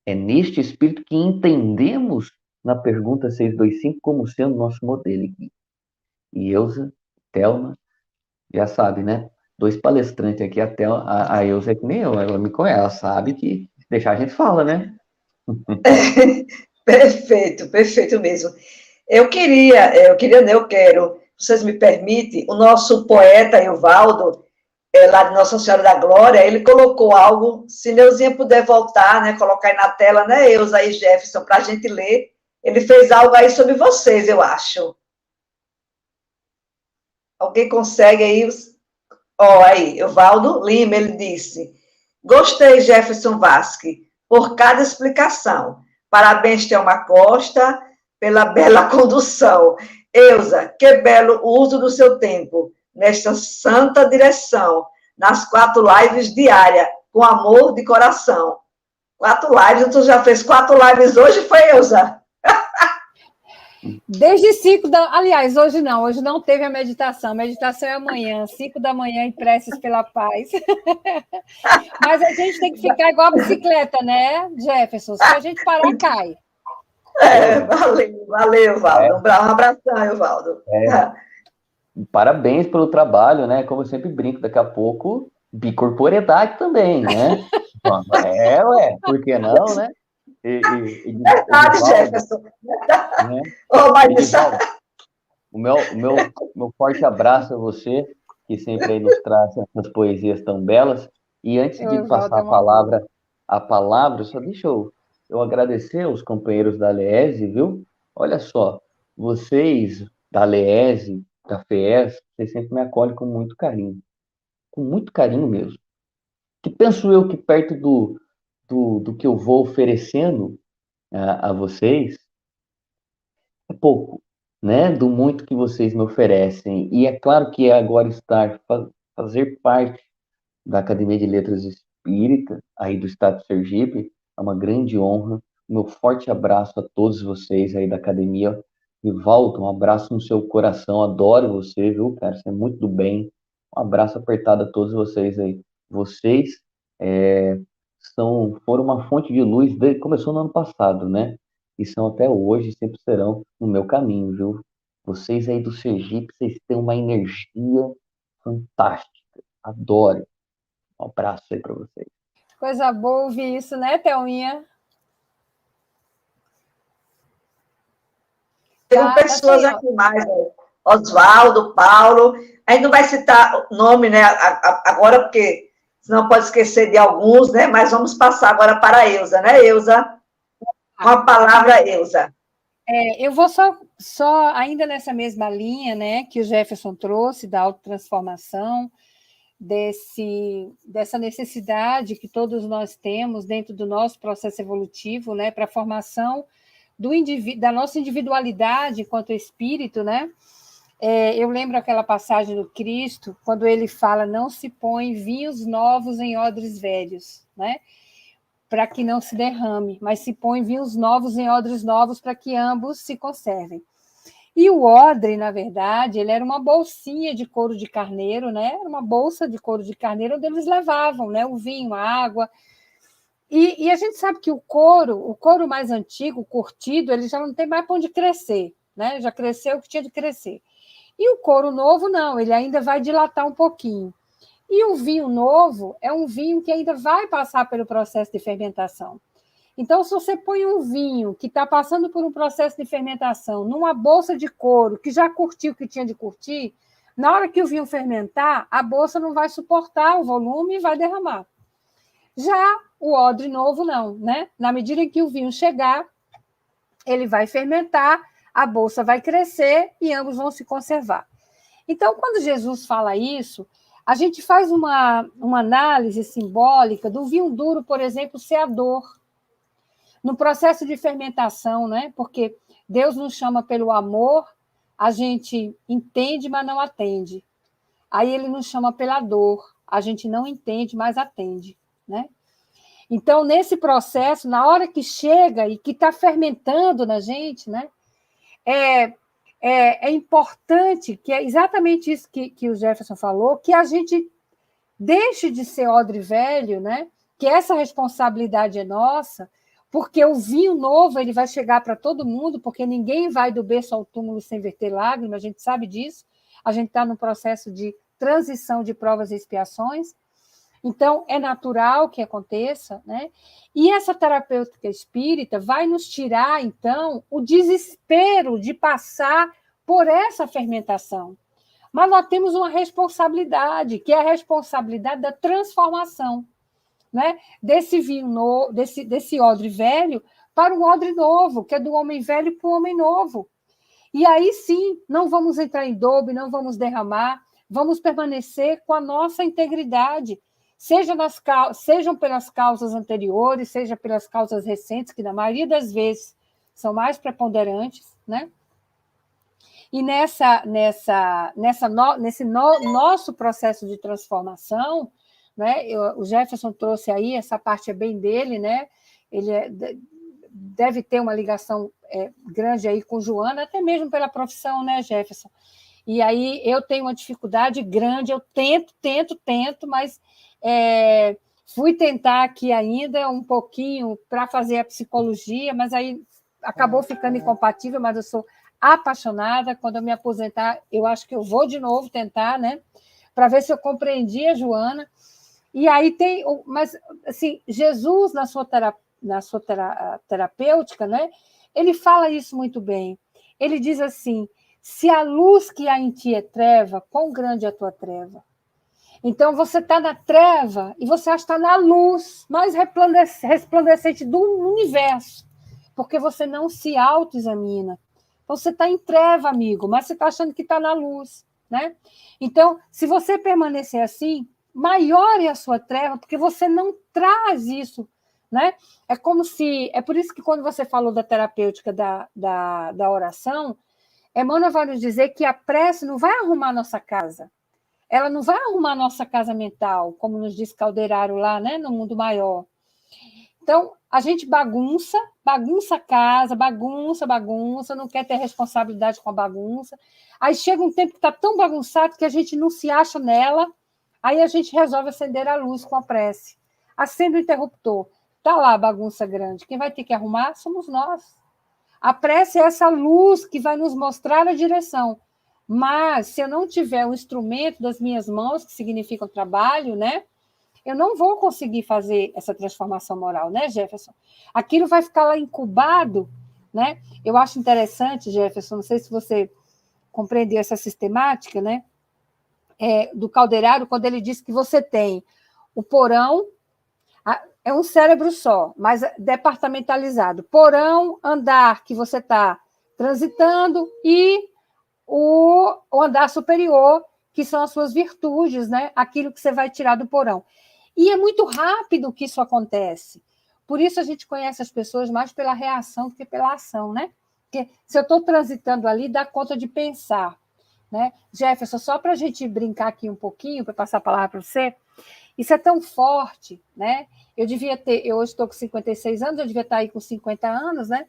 [SPEAKER 3] É neste espírito que entendemos na pergunta 625 como sendo nosso modelo aqui. E Elza, Thelma, já sabe, né? 2 palestrantes aqui, a Elza é que nem eu, ela me conhece, ela sabe que deixar a gente fala, né?
[SPEAKER 2] Perfeito, perfeito mesmo. Eu quero, vocês me permitem, o nosso poeta Evaldo, lá de Nossa Senhora da Glória, ele colocou algo, se Neuzinha puder voltar, né, colocar aí na tela, né, Elza e Jefferson, para a gente ler, ele fez algo aí sobre vocês, eu acho. Alguém consegue aí? Aí, Evaldo Lima, ele disse, gostei, Jefferson Vasque, por cada explicação. Parabéns, Thelma Costa, pela bela condução. Elza, que belo uso do seu tempo, nesta santa direção, nas 4 lives diárias, com amor de coração. 4 lives, tu já fez 4 lives hoje, foi, Elza?
[SPEAKER 4] Desde 5 aliás, hoje não teve a meditação é amanhã, 5 da manhã, em preces pela paz. Mas a gente tem que ficar igual a bicicleta, né, Jefferson? Se a gente parar, cai.
[SPEAKER 2] Valeu, Valdo. Um abração, Valdo.
[SPEAKER 3] Parabéns pelo trabalho, né? Como eu sempre brinco, daqui a pouco, bicorporidade também, né? Por que não, né?
[SPEAKER 2] Verdade, Jefferson.
[SPEAKER 3] Né? Edivaldo, o meu forte abraço a você, que sempre aí nos traz essas poesias tão belas. E antes de
[SPEAKER 4] Oswaldo
[SPEAKER 3] passar
[SPEAKER 4] é uma boa.
[SPEAKER 3] a palavra, só deixa eu agradecer aos companheiros da Leese, viu? Olha só, vocês da Leese, da FES, vocês sempre me acolhem com muito carinho mesmo. Que penso eu que perto do que eu vou oferecendo a vocês, é pouco, né? Do muito que vocês me oferecem. E é claro que agora fazer parte da Academia de Letras Espírita, aí do Estado de Sergipe, é uma grande honra. Meu forte abraço a todos vocês aí da academia. E volta, um abraço no seu coração. Adoro você, viu, cara? Você é muito do bem. Um abraço apertado a todos vocês aí. Vocês é, foram uma fonte de luz, começou no ano passado, né? E são até hoje, sempre serão no meu caminho, viu? Vocês aí do Sergipe, vocês têm uma energia fantástica. Adoro. Um abraço aí para vocês.
[SPEAKER 4] Coisa boa ouvir isso, né, Thelminha?
[SPEAKER 2] Tem pessoas
[SPEAKER 4] Assim, ó.
[SPEAKER 2] aqui mais, né? Oswaldo, Paulo. A gente não vai citar o nome, né, agora, porque senão pode esquecer de alguns, né? Mas vamos passar agora para a Eusa, né, Eusa? Com a palavra, Eusa.
[SPEAKER 4] Eu vou só ainda nessa mesma linha, né, que o Jefferson trouxe da autotransformação, dessa necessidade que todos nós temos dentro do nosso processo evolutivo, né, para a formação da nossa individualidade enquanto espírito, né? Eu lembro aquela passagem do Cristo, quando ele fala, não se põe vinhos novos em odres velhos, né? Para que não se derrame, mas se põe vinhos novos em odres novos para que ambos se conservem. E o odre, na verdade, ele era uma bolsinha de couro de carneiro, né? Uma bolsa de couro de carneiro onde eles levavam, né? O vinho, a água. E a gente sabe que o couro mais antigo, o curtido, ele já não tem mais para onde crescer, né? Já cresceu o que tinha de crescer. E o couro novo, não, ele ainda vai dilatar um pouquinho. E o vinho novo é um vinho que ainda vai passar pelo processo de fermentação. Então, se você põe um vinho que está passando por um processo de fermentação numa bolsa de couro que já curtiu o que tinha de curtir, na hora que o vinho fermentar, a bolsa não vai suportar o volume e vai derramar. Já o odre novo, não, né? Na medida em que o vinho chegar, ele vai fermentar, a bolsa vai crescer e ambos vão se conservar. Então, quando Jesus fala isso, a gente faz uma análise simbólica do vinho duro, por exemplo, ser a dor. No processo de fermentação, né? Porque Deus nos chama pelo amor, a gente entende, mas não atende. Aí ele nos chama pela dor, a gente não entende, mas atende, né? Então, nesse processo, na hora que chega e que está fermentando na gente, né? É importante, que é exatamente isso que o Jefferson falou, que a gente deixe de ser odre velho, né? Que essa responsabilidade é nossa, porque o vinho novo ele vai chegar para todo mundo, porque ninguém vai do berço ao túmulo sem verter lágrimas, a gente sabe disso, a gente está no processo de transição de provas e expiações, então é natural que aconteça, né? E essa terapêutica espírita vai nos tirar, então, o desespero de passar por essa fermentação. Mas nós temos uma responsabilidade, que é a responsabilidade da transformação, né? Desse vinho novo, desse odre velho para o odre novo, que é do homem velho para o homem novo. E aí sim, não vamos entrar em dobe, não vamos derramar, vamos permanecer com a nossa integridade, sejam pelas causas anteriores, seja pelas causas recentes, que na maioria das vezes são mais preponderantes, né? E nesse nosso processo de transformação, né? O Jefferson trouxe aí, essa parte é bem dele, né? Ele deve ter uma ligação grande aí com Joana, até mesmo pela profissão, né, Jefferson? E aí eu tenho uma dificuldade grande, eu tento, mas fui tentar aqui ainda um pouquinho para fazer a psicologia, mas aí acabou ficando incompatível, mas eu sou apaixonada. Quando eu me aposentar, eu acho que eu vou de novo tentar, né? Para ver se eu compreendi a Joana. E aí mas assim, Jesus na sua terapêutica, né? Ele fala isso muito bem. Ele diz assim: se a luz que há em ti é treva, quão grande é a tua treva? Então, você está na treva e você acha que está na luz mais resplandecente do universo, porque você não se autoexamina. Então, você está em treva, amigo, mas você está achando que está na luz, né? Então, se você permanecer assim, maior é a sua treva, porque você não traz isso, né? É como se... É por isso que quando você falou da terapêutica da oração, Emmanuel vai nos dizer que a prece não vai arrumar a nossa casa. Ela não vai arrumar a nossa casa mental, como nos diz Calderaro lá, né, no mundo maior. Então, a gente bagunça a casa, bagunça, não quer ter responsabilidade com a bagunça. Aí chega um tempo que está tão bagunçado que a gente não se acha nela, aí a gente resolve acender a luz com a prece. Acende o interruptor. Está lá a bagunça grande. Quem vai ter que arrumar somos nós. A prece é essa luz que vai nos mostrar a direção. Mas, se eu não tiver um instrumento das minhas mãos, que significa o trabalho, né, eu não vou conseguir fazer essa transformação moral, né, Jefferson? Aquilo vai ficar lá incubado, né? Eu acho interessante, Jefferson, não sei se você compreendeu essa sistemática, né, do Calderaro, quando ele diz que você tem o porão, é um cérebro só, mas departamentalizado. Porão, andar que você está transitando e o andar superior, que são as suas virtudes, né? Aquilo que você vai tirar do porão. E é muito rápido que isso acontece. Por isso a gente conhece as pessoas mais pela reação do que pela ação, né? Porque se eu estou transitando ali, dá conta de pensar, né? Jefferson, só para a gente brincar aqui um pouquinho, para passar a palavra para você, isso é tão forte, né? Eu hoje estou com 56 anos, eu devia estar aí com 50 anos, né?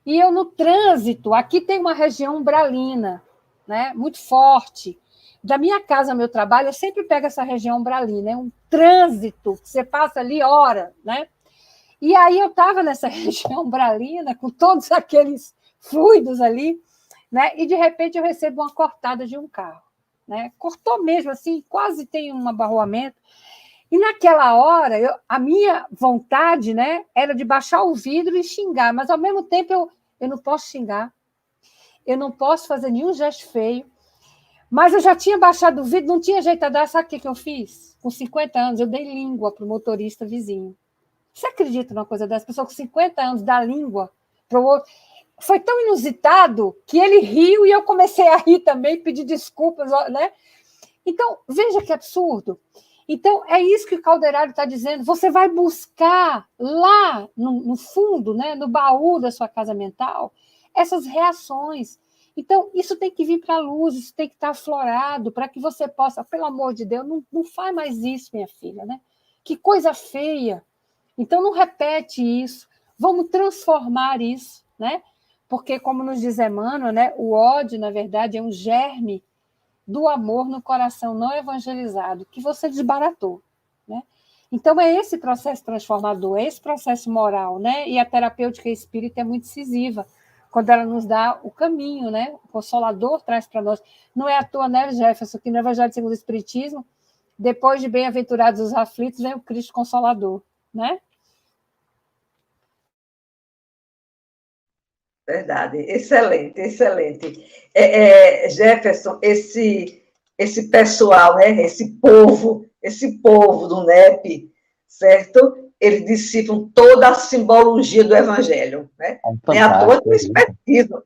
[SPEAKER 4] E eu, no trânsito, aqui tem uma região umbralina, né, muito forte. Da minha casa ao meu trabalho, eu sempre pego essa região umbralina, é um trânsito, que você passa ali hora, né? E aí eu estava nessa região umbralina, com todos aqueles fluidos ali, né? E, de repente, eu recebo uma cortada de um carro, né? Cortou mesmo, assim, quase tem um abarroamento. E, naquela hora, a minha vontade, né, era de baixar o vidro e xingar, mas, ao mesmo tempo, eu não posso xingar, eu não posso fazer nenhum gesto feio, mas eu já tinha baixado o vidro, não tinha jeito a dar. Sabe o que eu fiz? Com 50 anos, eu dei língua para o motorista vizinho. Você acredita numa coisa dessa? A pessoa com 50 anos dá língua para o outro. Foi tão inusitado que ele riu e eu comecei a rir também, pedir desculpas, né? Então, veja que absurdo. Então, é isso que o Calderaro está dizendo. Você vai buscar lá no fundo, né, no baú da sua casa mental, essas reações. Então, isso tem que vir para a luz, isso tem que estar aflorado para que você possa, pelo amor de Deus, não faz mais isso, minha filha, né? Que coisa feia. Então, não repete isso. Vamos transformar isso, né? Porque, como nos diz Emmanuel, né, o ódio, na verdade, é um germe do amor no coração não evangelizado, que você desbaratou, né? Então, é esse processo transformador, é esse processo moral, né? E a terapêutica espírita é muito decisiva, quando ela nos dá o caminho, né? O Consolador traz para nós. Não é à toa, né, Jefferson, que no Evangelho segundo o Espiritismo, depois de bem-aventurados os aflitos, vem o Cristo Consolador, né?
[SPEAKER 2] Verdade, excelente, excelente. Jefferson, esse pessoal, né, esse povo do NEP, certo? Eles dissipam toda a simbologia do Evangelho, né? Nem à toa que eles pesquisam,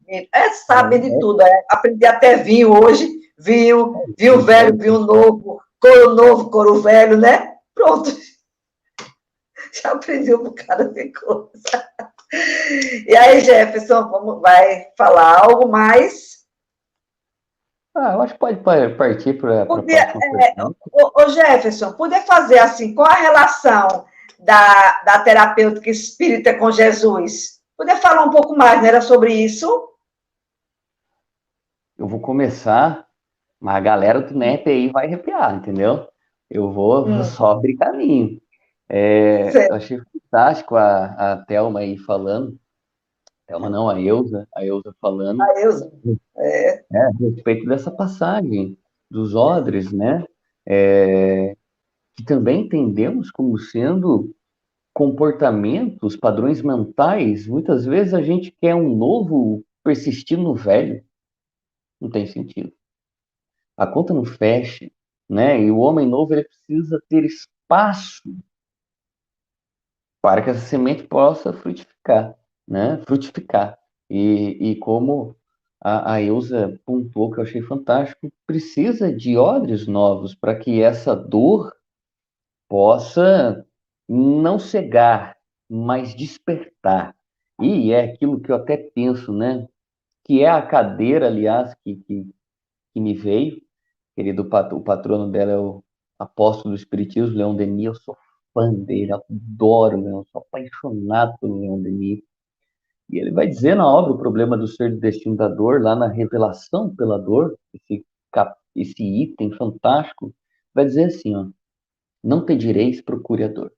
[SPEAKER 2] sabem de tudo. Aprendi até vinho hoje, vinho velho, vinho novo, couro velho, né? Pronto. Já aprendi um bocado de coisa. E aí, Jefferson, vai falar algo mais?
[SPEAKER 3] Eu acho que pode partir para a próxima questão.
[SPEAKER 2] Ô, Jefferson, poder fazer assim, qual a relação da terapêutica espírita com Jesus? Poder falar um pouco mais, né, sobre isso?
[SPEAKER 3] Eu vou começar, mas a galera do NEP aí vai arrepiar, entendeu? Eu vou só abrir caminho. Eu achei fantástico a Thelma aí falando. Thelma não, a Elza falando.
[SPEAKER 2] A Elza.
[SPEAKER 3] A respeito dessa passagem dos odres, né? Que também entendemos como sendo comportamentos, padrões mentais. Muitas vezes a gente quer um novo persistir no velho. Não tem sentido. A conta não fecha. né? E o homem novo, ele precisa ter espaço para que essa semente possa frutificar, né? Frutificar. E como a Ilza pontuou, que eu achei fantástico, precisa de odres novos para que essa dor possa não cegar, mas despertar. E é aquilo que eu até penso, né? Que é a cadeira, aliás, que me veio. Querido, o patrono dela é o apóstolo do Espiritismo, Leon Denis. Eu sou fã dele, adoro o Leon, sou apaixonado pelo Leon Denis. E ele vai dizer na obra O Problema do Ser do Destino da Dor, lá na Revelação pela Dor, esse item fantástico, vai dizer assim, ó: não pedireis, procure a dor.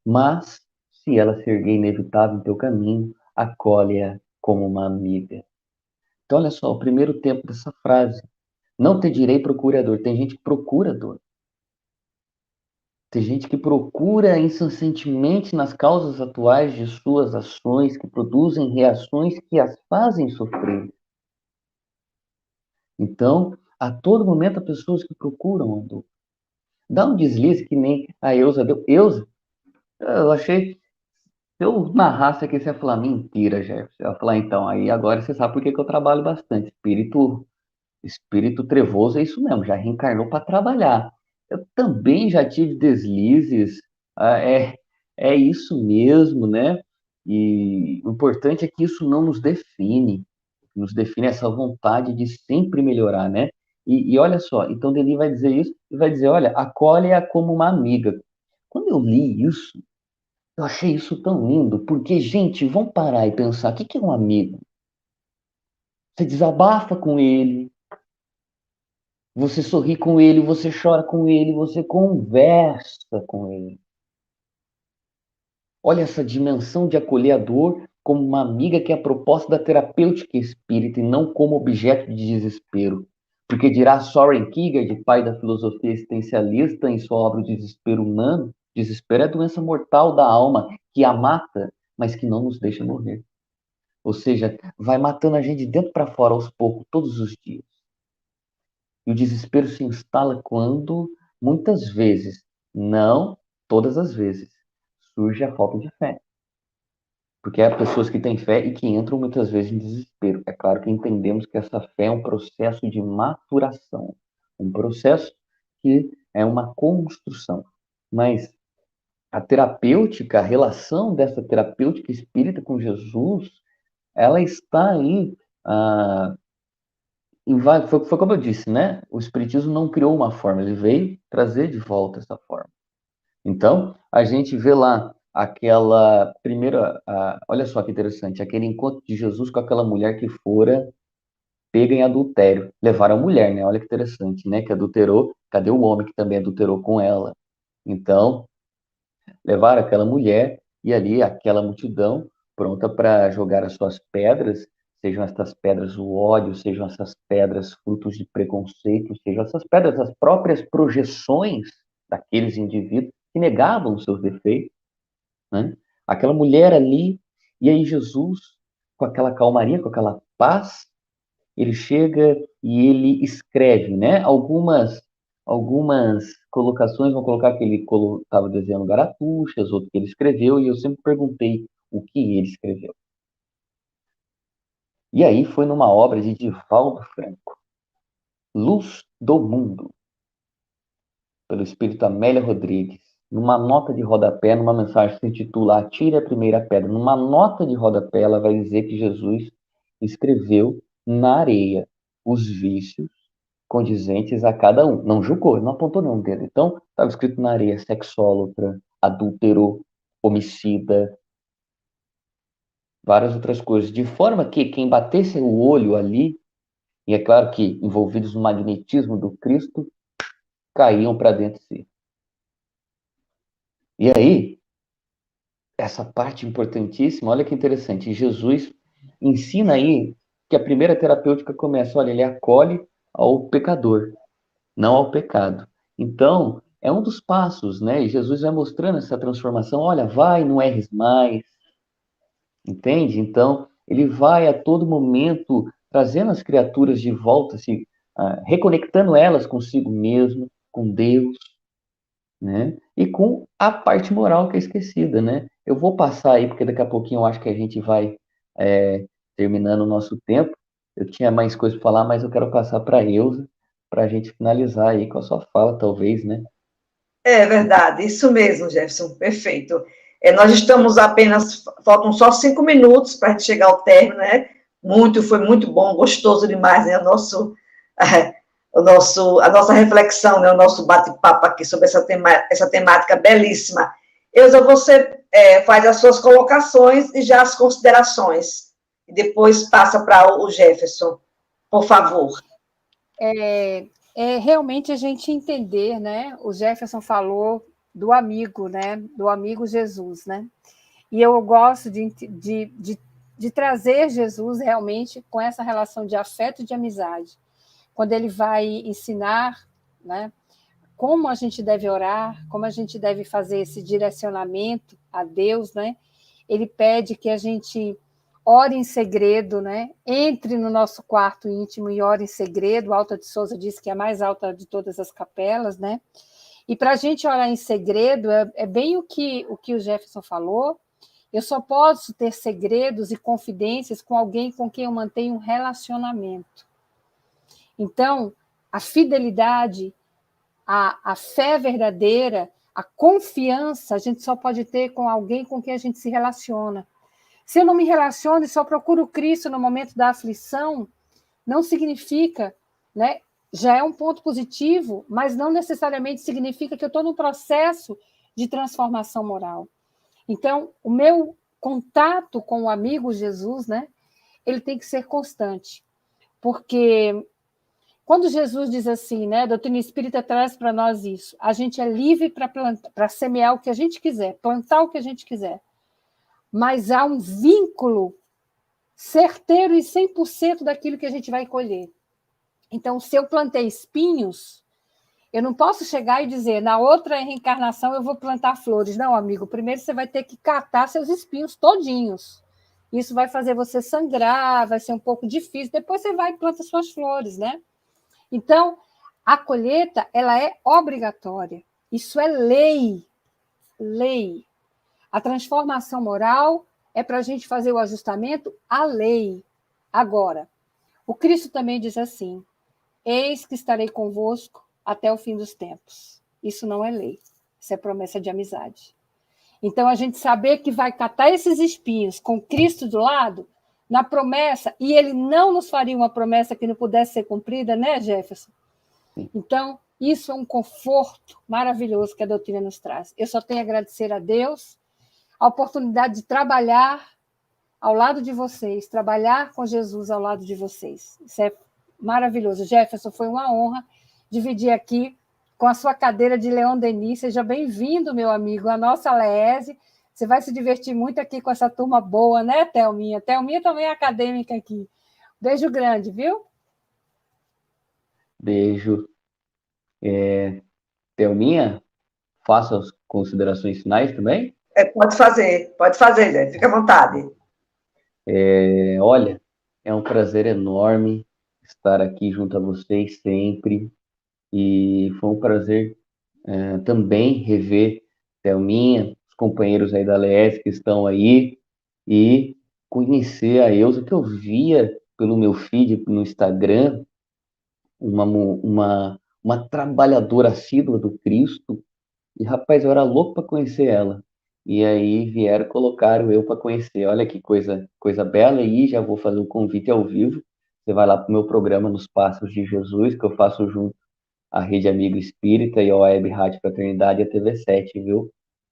[SPEAKER 3] Mas, se ela se erguer inevitável em teu caminho, acolhe-a como uma amiga. Então, olha só, o primeiro tempo dessa frase. Não te direi procure a dor. Tem gente que procura a dor. Tem gente que procura incessantemente nas causas atuais de suas ações, que produzem reações que as fazem sofrer. Então, a todo momento, há pessoas que procuram a dor. Dá um deslize que nem a Eusa deu. Eusa, eu achei. Se eu narrasse aqui, você ia falar mentira, Jefferson. Você ia falar, então, aí agora você sabe por que eu trabalho bastante. Espírito trevoso é isso mesmo, já reencarnou para trabalhar. Eu também já tive deslizes, ah, é isso mesmo, né? E o importante é que isso não nos define essa vontade de sempre melhorar, né? E olha só, então Denis vai dizer isso e vai dizer, olha, acolhe-a como uma amiga. Quando eu li isso, eu achei isso tão lindo, porque, gente, vamos parar e pensar, o que que é um amigo? Você desabafa com ele, você sorri com ele, você chora com ele, você conversa com ele. Olha essa dimensão de acolher a dor como uma amiga, que é a proposta da terapêutica espírita e não como objeto de desespero. Porque dirá Soren Kierkegaard, pai da filosofia existencialista, em sua obra O Desespero Humano, desespero é a doença mortal da alma que a mata, mas que não nos deixa morrer. Ou seja, vai matando a gente de dentro para fora aos poucos, todos os dias. E o desespero se instala quando, muitas vezes, não todas as vezes, surge a falta de fé. Porque há pessoas que têm fé e que entram muitas vezes em desespero. É claro que entendemos que essa fé é um processo de maturação, um processo que é uma construção. Mas a terapêutica, a relação dessa terapêutica espírita com Jesus, ela está aí. Foi como eu disse, né? O Espiritismo não criou uma forma, ele veio trazer de volta essa forma. Então, a gente vê lá aquela primeira. Olha só que interessante, aquele encontro de Jesus com aquela mulher que fora pega em adultério. Levaram a mulher, né? Olha que interessante, né? Que adulterou. Cadê o homem que também adulterou com ela? Então, levaram aquela mulher e ali aquela multidão pronta para jogar as suas pedras, sejam essas pedras o ódio, sejam essas pedras frutos de preconceito, sejam essas pedras as próprias projeções daqueles indivíduos que negavam os seus defeitos, né? Aquela mulher ali, e aí Jesus, com aquela calmaria, com aquela paz, ele chega e ele escreve, né? Algumas colocações vão colocar que ele estava desenhando garatuchas, outro que ele escreveu, e eu sempre perguntei o que ele escreveu. E aí foi numa obra de Divaldo Franco, Luz do Mundo, pelo espírito Amélia Rodrigues, numa nota de rodapé, numa mensagem que se intitula Atire a Primeira Pedra. Numa nota de rodapé, ela vai dizer que Jesus escreveu na areia os vícios condizentes a cada um. Não julgou, não apontou nenhum dedo. Então, estava escrito na areia: sexólatra, adúltero, homicida, várias outras coisas. De forma que quem batesse o olho ali, e é claro que envolvidos no magnetismo do Cristo, caíam para dentro de si. E aí, essa parte importantíssima, olha que interessante, Jesus ensina aí que a primeira terapêutica começa, olha, ele acolhe ao pecador, não ao pecado. Então, é um dos passos, né? E Jesus vai mostrando essa transformação, olha, vai, não erres mais, entende? Então, ele vai a todo momento trazendo as criaturas de volta, se reconectando elas consigo mesmo, com Deus, né? E com a parte moral que é esquecida, né? Eu vou passar aí, porque daqui a pouquinho eu acho que a gente vai terminando o nosso tempo. Eu tinha mais coisas para falar, mas eu quero passar para a Eusa, para a gente finalizar aí com a sua fala, talvez, né?
[SPEAKER 2] É verdade, isso mesmo, Jefferson, perfeito. Nós estamos apenas, faltam só 5 minutos para a gente chegar ao término, né? Foi muito bom, gostoso demais, né? A nossa reflexão, né? O nosso bate-papo aqui sobre essa temática belíssima. Eusa, você faz as suas colocações e já as considerações, e depois passa para o Jefferson, por favor.
[SPEAKER 4] Realmente a gente entender, né? O Jefferson falou do amigo, né? Do amigo Jesus, né? E eu gosto de trazer Jesus realmente com essa relação de afeto e de amizade. Quando ele vai ensinar, né? Como a gente deve orar, como a gente deve fazer esse direcionamento a Deus, né? Ele pede que a gente ore em segredo, né? Entre no nosso quarto íntimo e ore em segredo. Alta de Souza diz que é a mais alta de todas as capelas, né? E para a gente orar em segredo, é bem o que o Jefferson falou. Eu só posso ter segredos e confidências com alguém com quem eu mantenho um relacionamento. Então, a fidelidade, a fé verdadeira, a confiança, a gente só pode ter com alguém com quem a gente se relaciona. Se eu não me relaciono e só procuro Cristo no momento da aflição, não significa, né? Já é um ponto positivo, mas não necessariamente significa que eu estou num processo de transformação moral. Então, o meu contato com o amigo Jesus, né? Ele tem que ser constante, porque quando Jesus diz assim, né? A doutrina espírita traz para nós isso. A gente é livre para semear o que a gente quiser, plantar o que a gente quiser. Mas há um vínculo certeiro e 100% daquilo que a gente vai colher. Então, se eu plantei espinhos, eu não posso chegar e dizer, na outra reencarnação eu vou plantar flores. Não, amigo, primeiro você vai ter que catar seus espinhos todinhos. Isso vai fazer você sangrar, vai ser um pouco difícil. Depois você vai e planta suas flores, né? Então, a colheita, ela é obrigatória. Isso é lei. Lei. A transformação moral é para a gente fazer o ajustamento à lei. Agora, o Cristo também diz assim, eis que estarei convosco até o fim dos tempos. Isso não é lei, isso é promessa de amizade. Então, a gente saber que vai catar esses espinhos com Cristo do lado, na promessa, e ele não nos faria uma promessa que não pudesse ser cumprida, né, Jefferson? Então, isso é um conforto maravilhoso que a doutrina nos traz. Eu só tenho a agradecer a Deus a oportunidade de trabalhar ao lado de vocês, trabalhar com Jesus ao lado de vocês. Isso é maravilhoso. Jefferson, foi uma honra dividir aqui com a sua cadeira de Leon Denis. Seja bem-vindo, meu amigo, a nossa Laese. Você vai se divertir muito aqui com essa turma boa, né, Thelminha? Thelminha também é acadêmica aqui. Beijo grande, viu?
[SPEAKER 3] Beijo. Thelminha, faça as considerações finais também.
[SPEAKER 2] Pode fazer, Zé, fica à vontade.
[SPEAKER 3] Olha, é um prazer enorme estar aqui junto a vocês sempre, e foi um prazer também rever Thelminha, os companheiros aí da LES que estão aí, e conhecer a Eusa, que eu via pelo meu feed no Instagram, uma trabalhadora assídua do Cristo, e rapaz, eu era louco para conhecer ela. E aí vieram colocar eu para conhecer. Olha que coisa bela. E já vou fazer um convite ao vivo. Você vai lá para o meu programa Nos Passos de Jesus, que eu faço junto à Rede Amigo Espírita e a Web Rádio Fraternidade e a TV7, viu?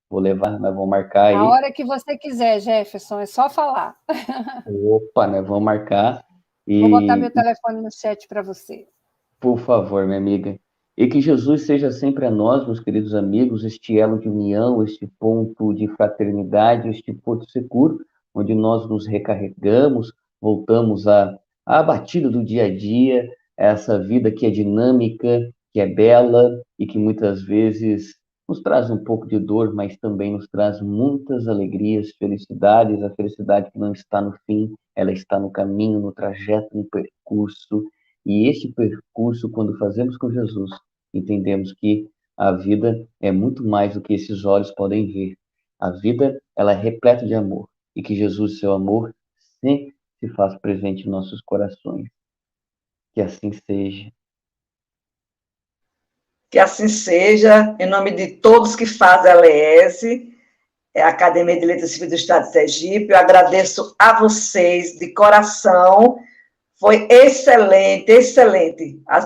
[SPEAKER 3] Vou levar, nós vamos marcar
[SPEAKER 4] A
[SPEAKER 3] aí.
[SPEAKER 4] hora que você quiser, Jefferson, é só falar.
[SPEAKER 3] Opa, nós vamos marcar.
[SPEAKER 4] Vou botar meu
[SPEAKER 3] E,
[SPEAKER 4] telefone no chat para você.
[SPEAKER 3] por favor, minha amiga. E que Jesus seja sempre a nós, meus queridos amigos, este elo de união, este ponto de fraternidade, este porto seguro, onde nós nos recarregamos, voltamos à batida do dia a dia, essa vida que é dinâmica, que é bela e que muitas vezes nos traz um pouco de dor, mas também nos traz muitas alegrias, felicidades. A felicidade que não está no fim, ela está no caminho, no trajeto, no percurso. E este percurso, quando fazemos com Jesus, entendemos que a vida é muito mais do que esses olhos podem ver. A vida, ela é repleta de amor. E que Jesus, seu amor, sempre se faz presente em nossos corações. Que assim seja.
[SPEAKER 2] Que assim seja, em nome de todos que fazem a LEESE, a Academia de Letras Civis do Estado de Sergipe, eu agradeço a vocês de coração. Foi excelente, excelente. As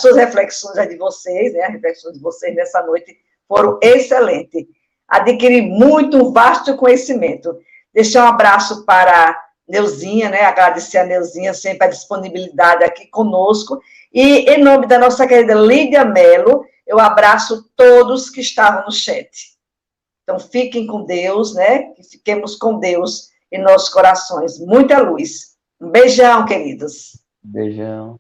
[SPEAKER 2] suas reflexões, as de vocês, né, as reflexões de vocês nessa noite foram excelentes. Adquiri muito, um vasto conhecimento. Deixar um abraço para Neuzinha, né, agradecer a Neuzinha sempre a disponibilidade aqui conosco. E, em nome da nossa querida Lídia Mello, eu abraço todos que estavam no chat. Então, fiquem com Deus, né? Que fiquemos com Deus em nossos corações. Muita luz. Um beijão, queridos.
[SPEAKER 3] Beijão.